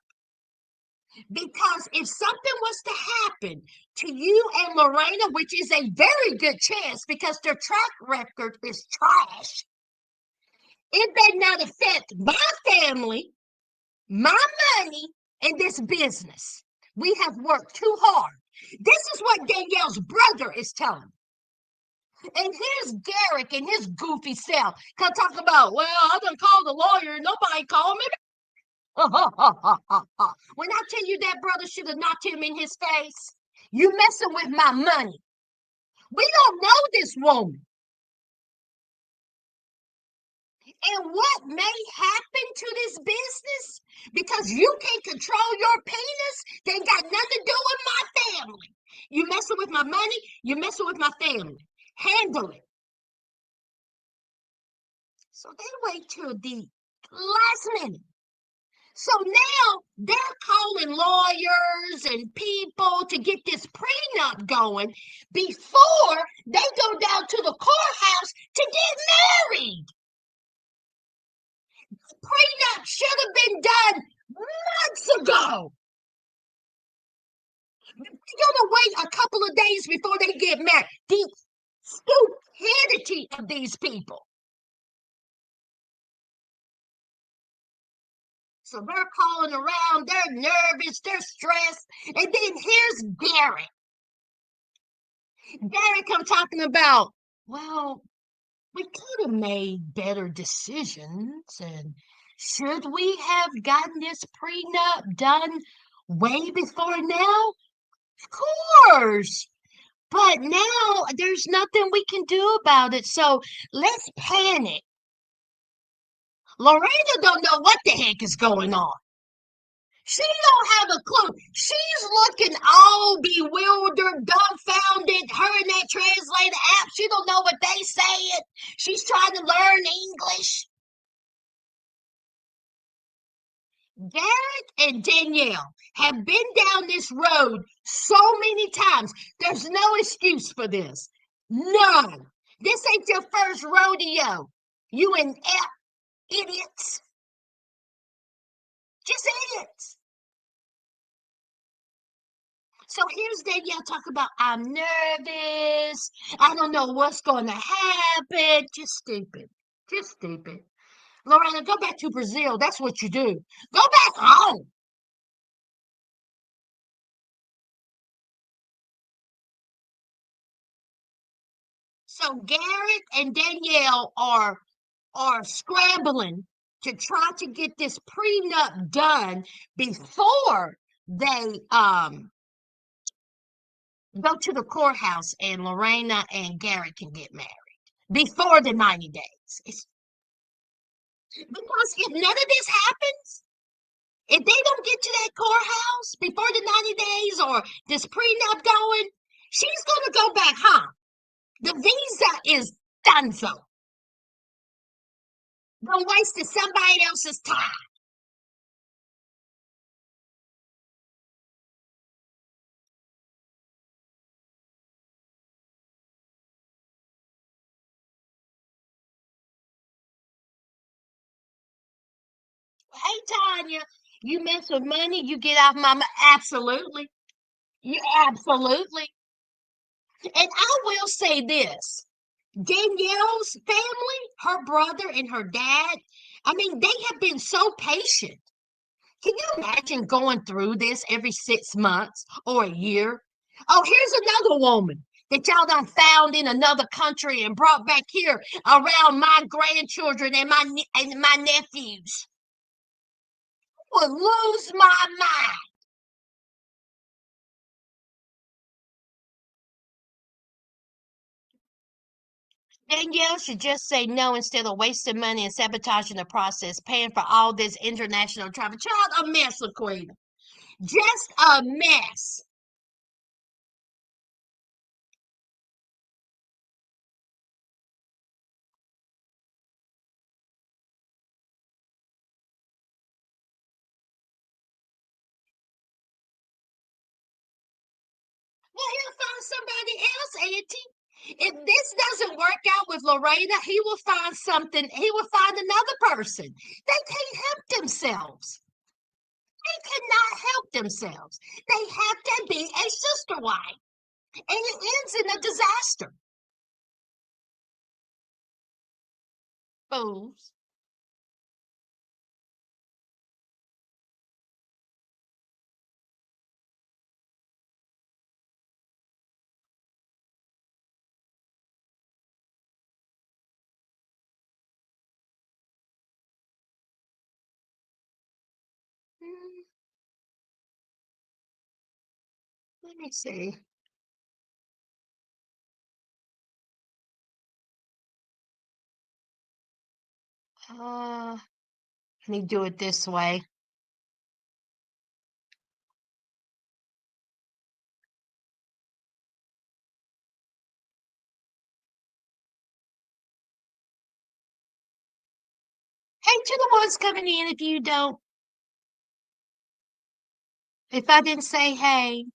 Because if something was to happen to you and Lorena, which is a very good chance because their track record is trash, it may not affect my family, my money, and this business. We have worked too hard. This is what Danielle's brother is telling me. And here's Derek and his goofy self. Come talk about, well, I done called the lawyer. Nobody called me. When I tell you that brother should have knocked him in his face, you messing with my money. We don't know this woman. And what may happen to this business because you can't control your penis, they got nothing to do with my family. You messing with my money, you messing with my family. Handle it. So they wait till the last minute. So now they're calling lawyers and people to get this prenup going before they go down to the courthouse to get married. The prenup should have been done months ago. They're gonna wait a couple of days before they get married. The stupidity of these people. So they're calling around, they're nervous, they're stressed. And then here's Garrett. Garrett come talking about, well, we could have made better decisions. And should we have gotten this prenup done way before now? Of course. But now there's nothing we can do about it. So let's panic. Lorena don't know what the heck is going on. She don't have a clue. She's looking all bewildered, dumbfounded. Her and that translator app, she don't know what they saying. She's trying to learn English. Garrett and Danielle have been down this road so many times. There's no excuse for this. None. This ain't your first rodeo. You and idiots. Just idiots. So here's Danielle talk about, I'm nervous. I don't know what's going to happen. Just stupid. Just stupid. Lorena, go back to Brazil. That's what you do. Go back home. So Garrett and Danielle are scrambling to try to get this prenup done before they go to the courthouse and Lorena and Garrett can get married before the 90 days. Because if none of this happens, if they don't get to that courthouse before the 90 days or this prenup going, she's going to go back home. The visa is done so. Don't waste somebody else's time. Hey, Tanya, you mess with money, you get off my absolutely. You absolutely. And I will say this. Danielle's family, her brother and her dad, I mean, they have been so patient. Can you imagine going through this every 6 months or a year? Oh, here's another woman that y'all done found in another country and brought back here around my grandchildren and my nephews. I would lose my mind. Danielle should just say no instead of wasting money and sabotaging the process, paying for all this international travel. Child, a mess, Laquita. Just a mess. Well, he'll find somebody else, Auntie. If this doesn't work out with Lorena, he will find something. He will find another person. They can't help themselves. They cannot help themselves. They have to be a sister wife, and it ends in a disaster. Fools. Hmm, let me see. Let me do it this way. Hey, to the ones coming in, if you don't, if I didn't say hey,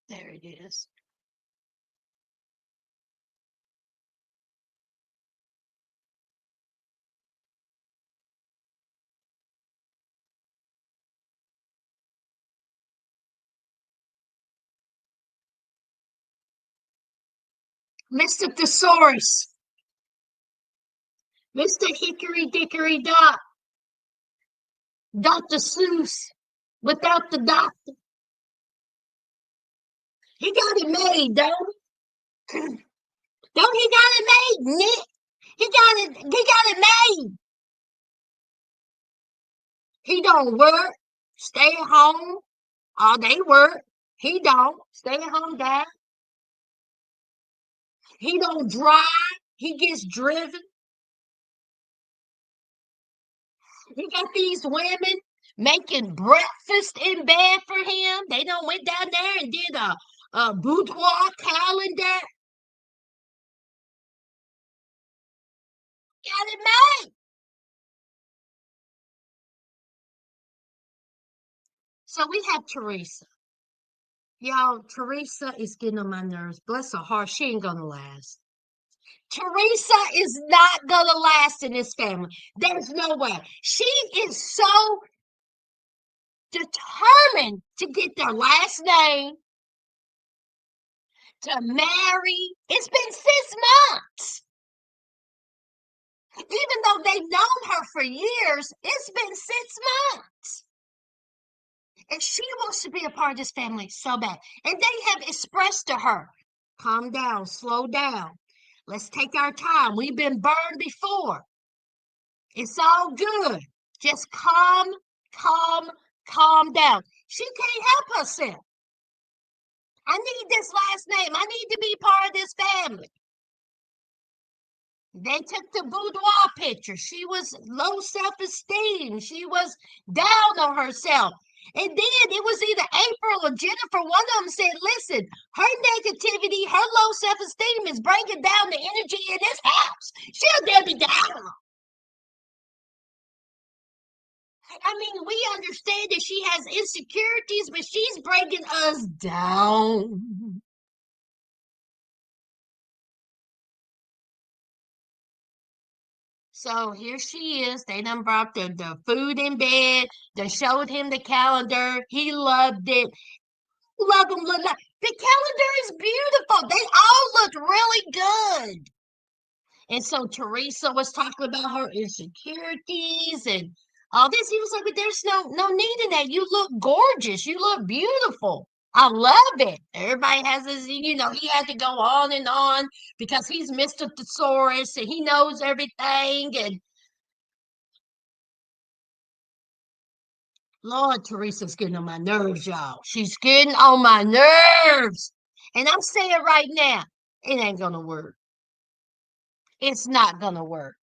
there it is. Mr. Thesaurus, Mr. Hickory Dickory Dock, Dr. Seuss, without the doctor. He got it made, don't he? Don't he got it made, Nick? He got it made. He don't work, stay at home, all day work. He don't stay at home, dad. He don't drive, he gets driven. He got these women making breakfast in bed for him. They don't went down there and did a boudoir calendar. Got it made. So we have Teresa. Y'all, Teresa is getting on my nerves. Bless her heart, she ain't gonna last. Teresa is not gonna last in this family. There's no way. She is so determined to get their last name, to marry. It's been 6 months. Even though they've known her for years, it's been 6 months. And she wants to be a part of this family so bad. And they have expressed to her, calm down, slow down. Let's take our time. We've been burned before. It's all good. Just calm, calm down. She can't help herself. I need this last name. I need to be part of this family. They took the boudoir picture. She was low self-esteem. She was down on herself. And then it was either April or Jennifer. One of them said, listen, her negativity, her low self-esteem is bringing down the energy in this house. She'll never be down. I mean, we understand that she has insecurities, but she's bringing us down. So here she is. They done brought the food in bed. They showed him the calendar. He loved it. Love them. Look, the calendar is beautiful. They all look really good. And so Teresa was talking about her insecurities and all this. He was like, but there's no need in that. You look gorgeous. You look beautiful. I love it. Everybody has his, he had to go on because he's Mr. Thesaurus and he knows everything. And Lord, Teresa's getting on my nerves, y'all. She's getting on my nerves. And I'm saying right now, it ain't gonna work. It's not gonna work.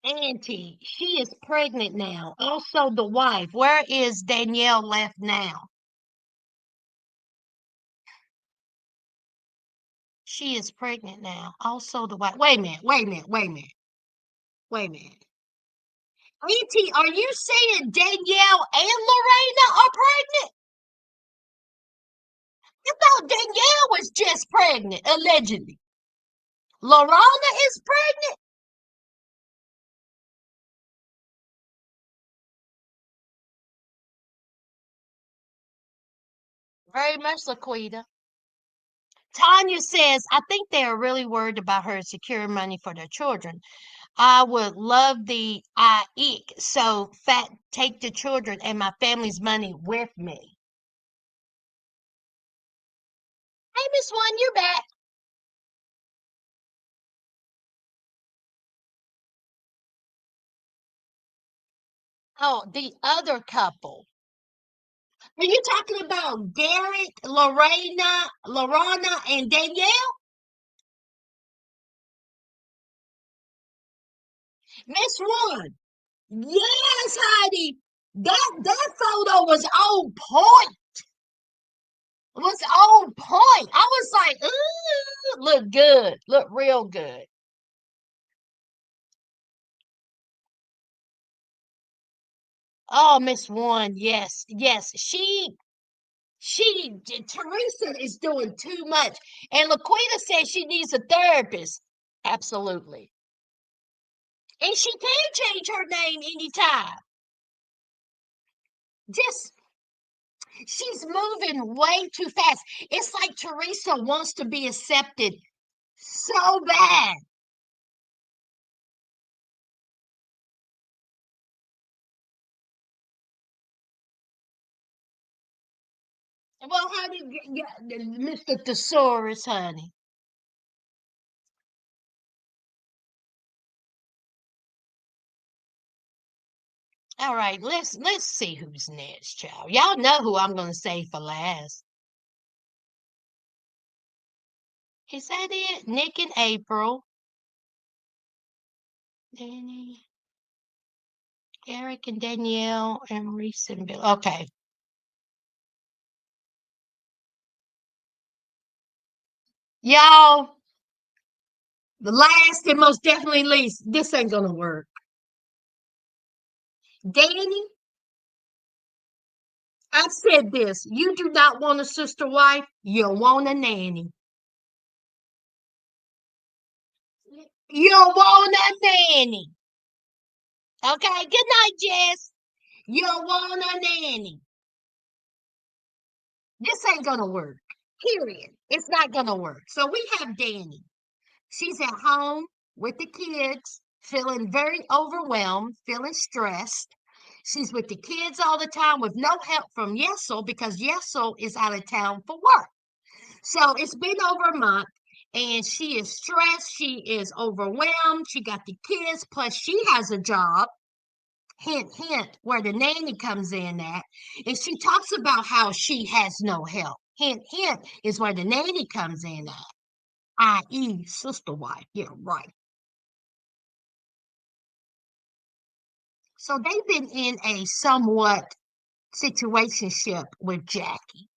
Auntie, she is pregnant now. Also, the wife. Where is Danielle left now? She is pregnant now. Also, the wife. Wait a minute. Wait a minute. Wait a minute. Wait a minute. Auntie, are you saying Danielle and Lorena are pregnant? I thought Danielle was just pregnant, allegedly. Lorena is pregnant? Very much, Laquita. Tanya says, I think they are really worried about her securing money for their children. I would love the IEK, so fat take the children and my family's money with me. Hey, Miss One, you're back. Oh, the other couple. Are you talking about Derek, Lorana, and Danielle? Miss One. Yes, Heidi. That photo was on point. Was on point. I was like, ooh, look good. Look real good. Oh, Miss One, yes, yes. Teresa is doing too much. And Laquita says she needs a therapist. Absolutely. And she can change her name anytime. Just she's moving way too fast. It's like Teresa wants to be accepted so bad. Well, honey, Mr. Thesaurus, honey. All right, let's see who's next, child. Y'all know who I'm gonna say for last. Is that it? Nick and April, Danny, Eric and Danielle, and Reese and Bill. Okay, y'all. The last and most definitely least. This ain't gonna work. Danny, I've said this. You do not want a sister wife. You want a nanny. You want a nanny. Okay. Good night, Jess. You want a nanny. This ain't gonna work. Period. It's not gonna work. So we have Danny. She's at home with the kids, feeling very overwhelmed, feeling stressed. She's with the kids all the time with no help from Yesel because Yesel is out of town for work. So it's been over a month and she is stressed. She is overwhelmed. She got the kids, plus she has a job. Hint, hint, where the nanny comes in at. And she talks about how she has no help. Hint, hint is where the nanny comes in at, i.e., sister wife. Yeah, right. So they've been in a somewhat situationship with Jackie.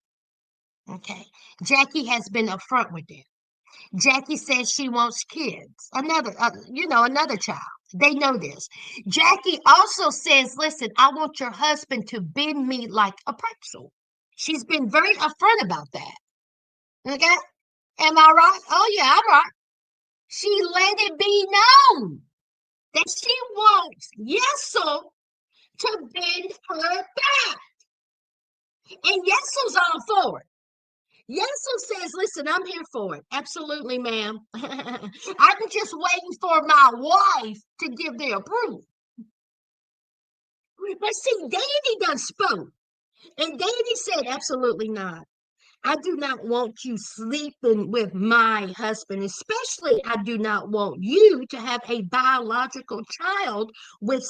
Okay. Jackie has been upfront with them. Jackie says she wants kids, another child. They know this. Jackie also says, listen, I want your husband to bend me like a pretzel. She's been very upfront about that. Okay? Am I right? Oh, yeah, I'm right. She let it be known that she wants Yesel to bend her back. And Yesel's all for it. Yesel says, listen, I'm here for it. Absolutely, ma'am. I'm just waiting for my wife to give the approval. But see, Danny done spoke. And Danny said, absolutely not. I do not want you sleeping with my husband, especially I do not want you to have a biological child with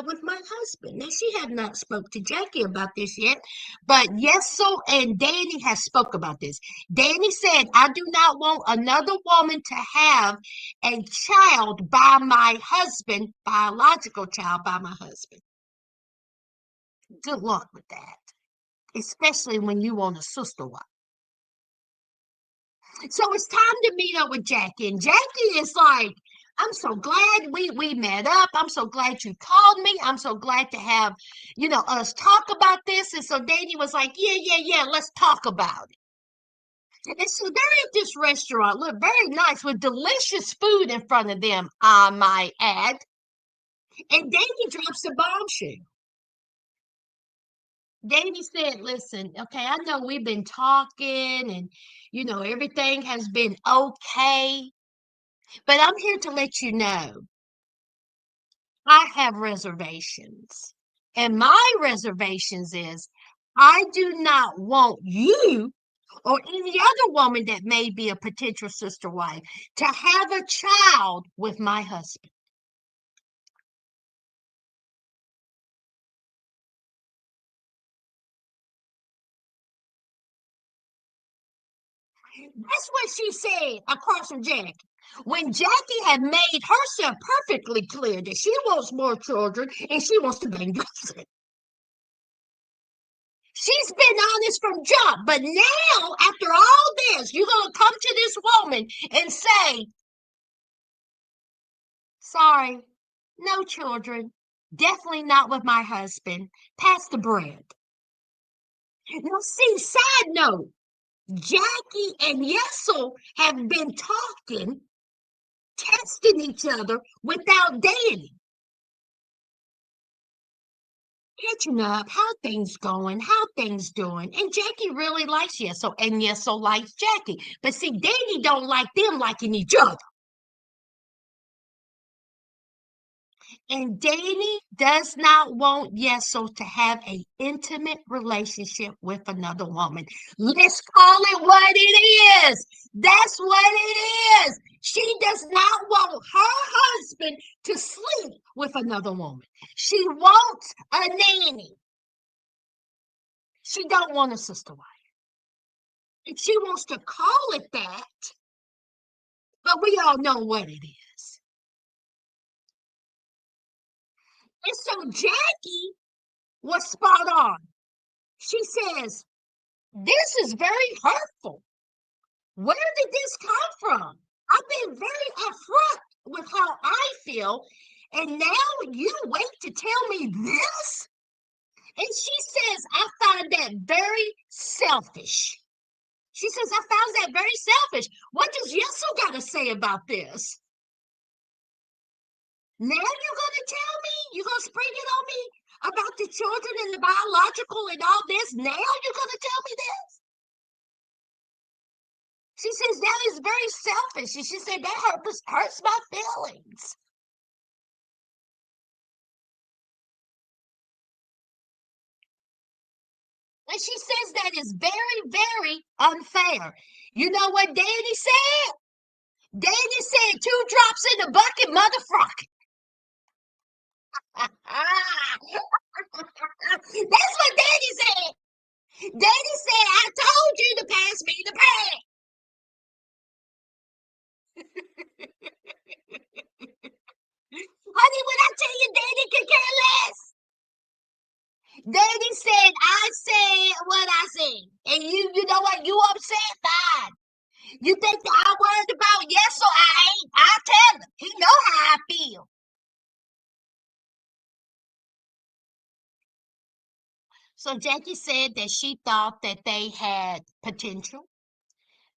with my husband. Now she had not spoke to Jackie about this yet, but Yesel and Danny has spoke about this. Danny said, I do not want another woman to have a child by my husband, biological child by my husband. Good luck with that, especially when you want a sister wife. So it's time to meet up with Jackie. And Jackie is like, I'm so glad we met up. I'm so glad you called me. I'm so glad to have, us talk about this. And so Danny was like, yeah, let's talk about it. And so they're at this restaurant, look very nice with delicious food in front of them, I might add. And Danny drops a bombshell. Danny said, listen, okay, I know we've been talking and, everything has been okay. But I'm here to let you know I have reservations. And my reservations is I do not want you or any other woman that may be a potential sister wife to have a child with my husband. That's what she said across from Jackie. When Jackie had made herself perfectly clear that she wants more children and she wants to bang Johnson. She's been honest from jump, but now, after all this, you're going to come to this woman and say, sorry, no children, definitely not with my husband. Pass the bread. Now, see, side note, Jackie and Yesel have been talking, testing each other without Danny. Catching up, how things going, how things doing. And Jackie really likes Yesel, and Yesel likes Jackie. But see, Danny don't like them liking each other. And Danny does not want Yesel to have an intimate relationship with another woman. Let's call it what it is. That's what it is. She does not want her husband to sleep with another woman. She wants a nanny. She don't want a sister wife. And she wants to call it that, but we all know what it is. And so Jackie was spot on. She says, this is very hurtful. Where did this come from? I've been very upfront with how I feel, and now you wait to tell me this? And she says, I find that very selfish. She says, I found that very selfish. What does Yesel got to say about this? Now you're going to tell me? You're going to spring it on me about the children and the biological and all this? Now you're going to tell me this? She says that is very selfish. And she said that hurts my feelings. And she says that is very, very unfair. You know what Danny said? Danny said 2 drops in the bucket, motherfucker. That's what Danny said. Danny said, I told you to pass me the pad. Honey, when I tell you Danny could care less. Danny said, I said what I said. And you know what? You upset? Fine. You think that I'm worried about? Yes, so I ain't. I tell him. He know how I feel. So Jackie said that she thought that they had potential,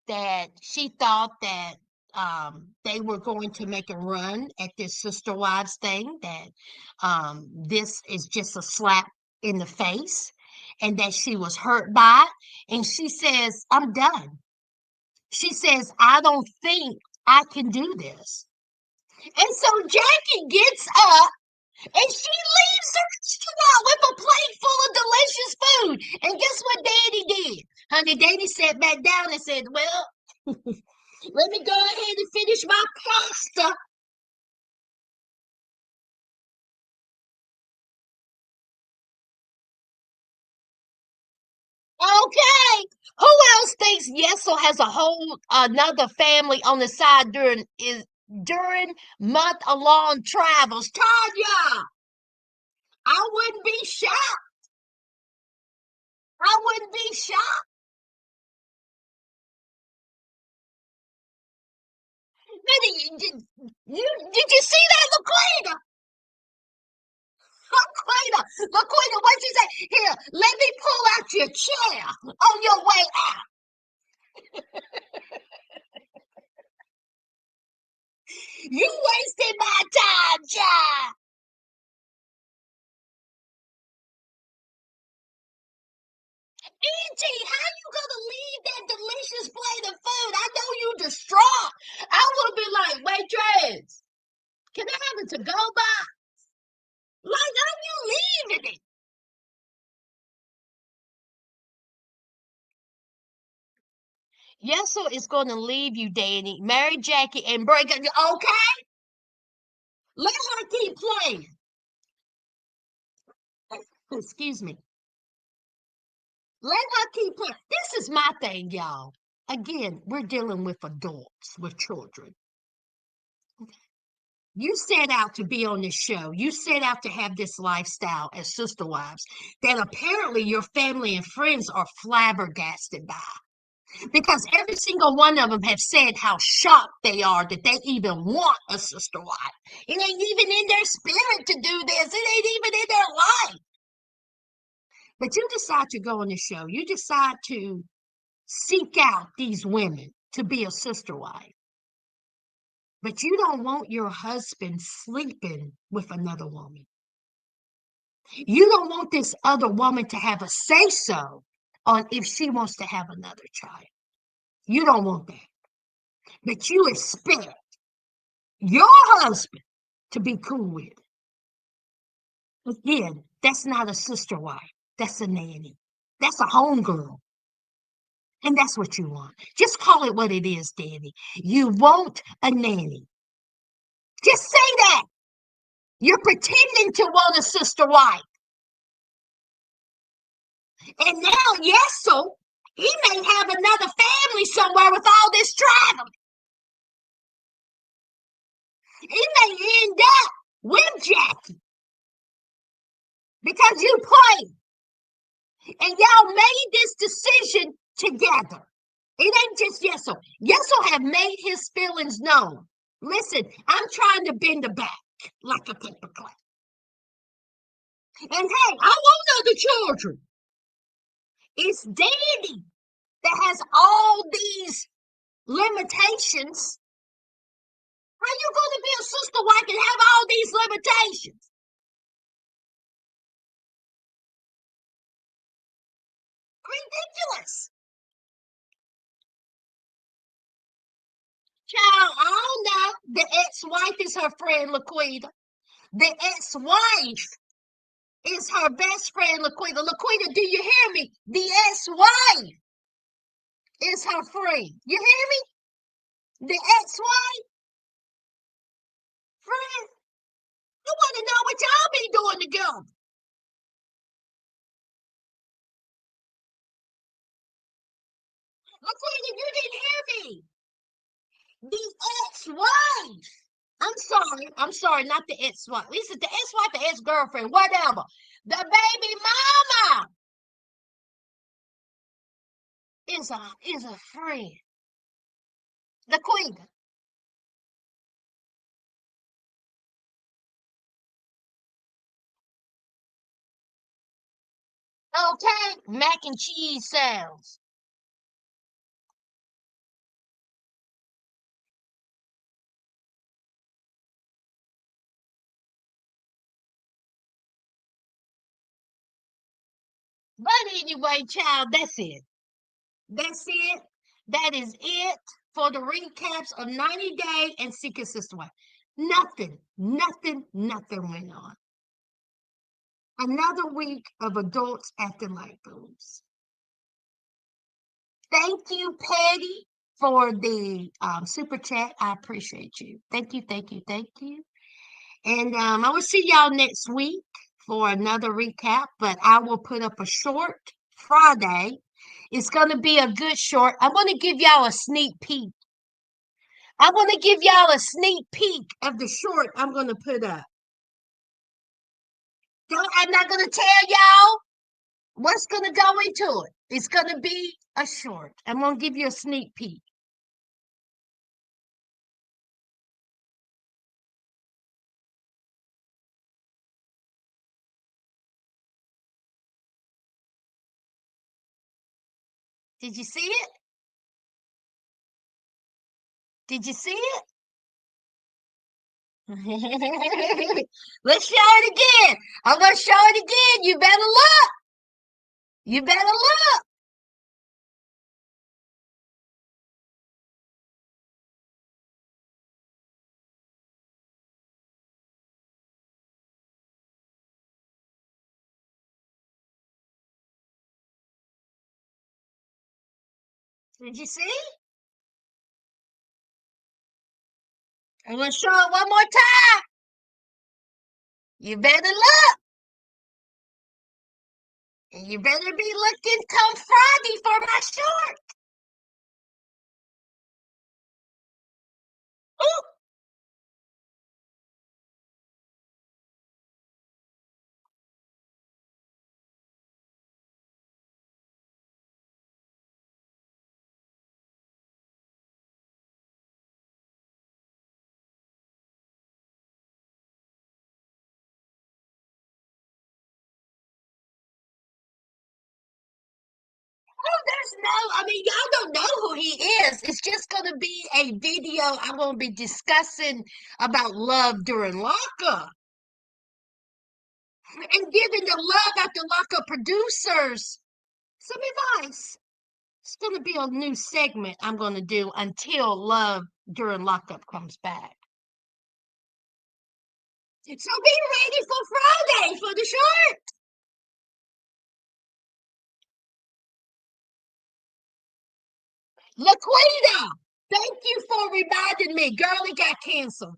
that she thought that they were going to make a run at this sister wives thing, that this is just a slap in the face, and that she was hurt by it. And she says, I'm done. She says, I don't think I can do this. And so Jackie gets up and she leaves the restaurant with a plate full of delicious food. And guess what Daddy did? Honey, Daddy sat back down and said, well, let me go ahead and finish my pasta. Okay. Who else thinks Yesel has a whole another family on the side during month-long travels? Tanya, I wouldn't be shocked. I wouldn't be shocked. Did you see that, Laquita? Laquita, what'd you say? Here, let me pull out your chair on your way out. You wasted my time, child. Auntie, how you gonna leave that delicious plate of food? I know you distraught. I would be like, waitress, can I have it to go by? Like, how you leaving it? Yesel is going to leave you, Danny. Marry Jackie and break up. Okay, let her keep playing. Excuse me. Let her keep playing. This is my thing, y'all. Again, we're dealing with adults, with children. You set out to be on this show. You set out to have this lifestyle as sister wives that apparently your family and friends are flabbergasted by. Because every single one of them have said how shocked they are that they even want a sister wife. It ain't even in their spirit to do this. It ain't even in their life. But you decide to go on the show. You decide to seek out these women to be a sister wife. But you don't want your husband sleeping with another woman. You don't want this other woman to have a say so on if she wants to have another child. You don't want that. But you expect your husband to be cool with it. Again, that's not a sister wife. That's a nanny. That's a homegirl. And that's what you want. Just call it what it is, Danny. You want a nanny. Just say that. You're pretending to want a sister wife. And now, yes, so he may have another family somewhere with all this traveling. He may end up with Jackie because you played and y'all made this decision together. It ain't just Yeso. Yeso have made his feelings known. Listen, I'm trying to bend the back like a paper clip. And hey, I want other children. It's Danny that has all these limitations. How you going to be a sister wife and have all these limitations? Ridiculous. Child, I don't know. The ex-wife is her friend, Laquita. The ex-wife is her best friend, Laquita. Laquita, do you hear me? The ex-wife is her friend. You hear me? The ex-wife friend. I want to know what y'all be doing together. Laquita, you didn't hear me. The ex-wife. I'm sorry. I'm sorry, not the ex-wife. Listen, the ex-wife, the ex-girlfriend, whatever. The baby mama is a friend. The queen. Okay, mac and cheese sounds. But anyway, child, that's it. That's it. That is it for the recaps of 90 Day and Secret Sister Wife. Nothing went on. Another week of adults acting like fools. Thank you, Patty, for the super chat. I appreciate you. Thank you. And I will see y'all next week for another recap, but I will put up a short Friday. It's going to be a good short. I'm going to give y'all a sneak peek. I'm going to give y'all a sneak peek of the short I'm going to put up. I'm not going to tell y'all what's going to go into it. It's going to be a short. I'm going to give you a sneak peek. Did you see it? Did you see it? Let's show it again. I'm going to show it again. You better look. You better look. Did you see? I'm going to show it one more time. You better look. And you better be looking come Friday for my short. Ooh, there's no, I mean, y'all don't know who he is. It's just going to be a video I'm going to be discussing about love during lockup and giving the love after lockup producers some advice. It's going to be a new segment I'm going to do until love during lockup comes back. So be ready for Friday for the short. Laquita, thank you for reminding me. Girl, it got canceled.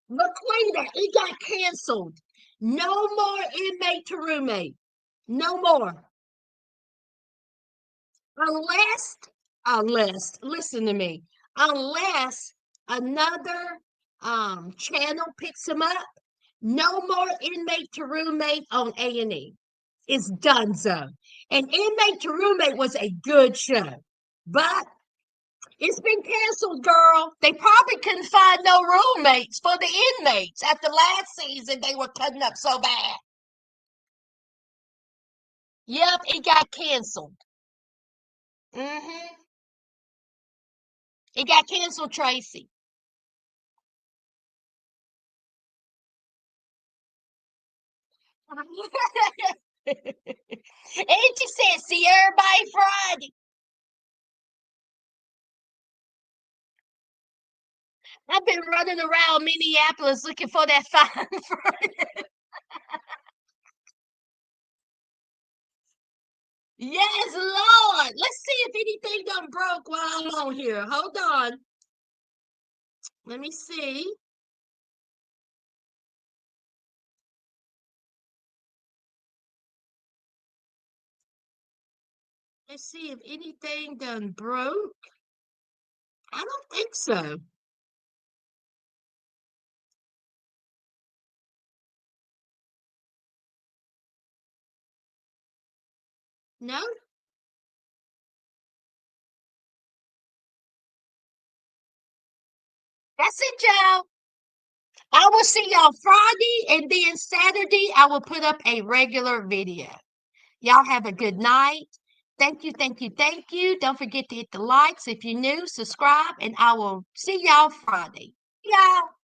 Laquita, it got canceled. No more inmate to roommate. No more. Unless, listen to me. Unless another channel picks them up, no more inmate to roommate on A&E. It's done so. And inmate to roommate was a good show. But it's been canceled, girl. They probably couldn't find no roommates for the inmates after last season. They were cutting up so bad. Yep, it got canceled. hmm It got canceled, Tracy. And she said, see everybody Friday. I've been running around Minneapolis looking for that fine Friday. Yes, Lord. Let's see if anything done broke while I'm on here. Hold on. Let me see. Let's see if anything done broke. I don't think so. No? That's it, y'all. I will see y'all Friday, and then Saturday I will put up a regular video. Y'all have a good night. Thank you, thank you, thank you. Don't forget to hit the likes if you're new, subscribe, and I will see y'all Friday. Y'all.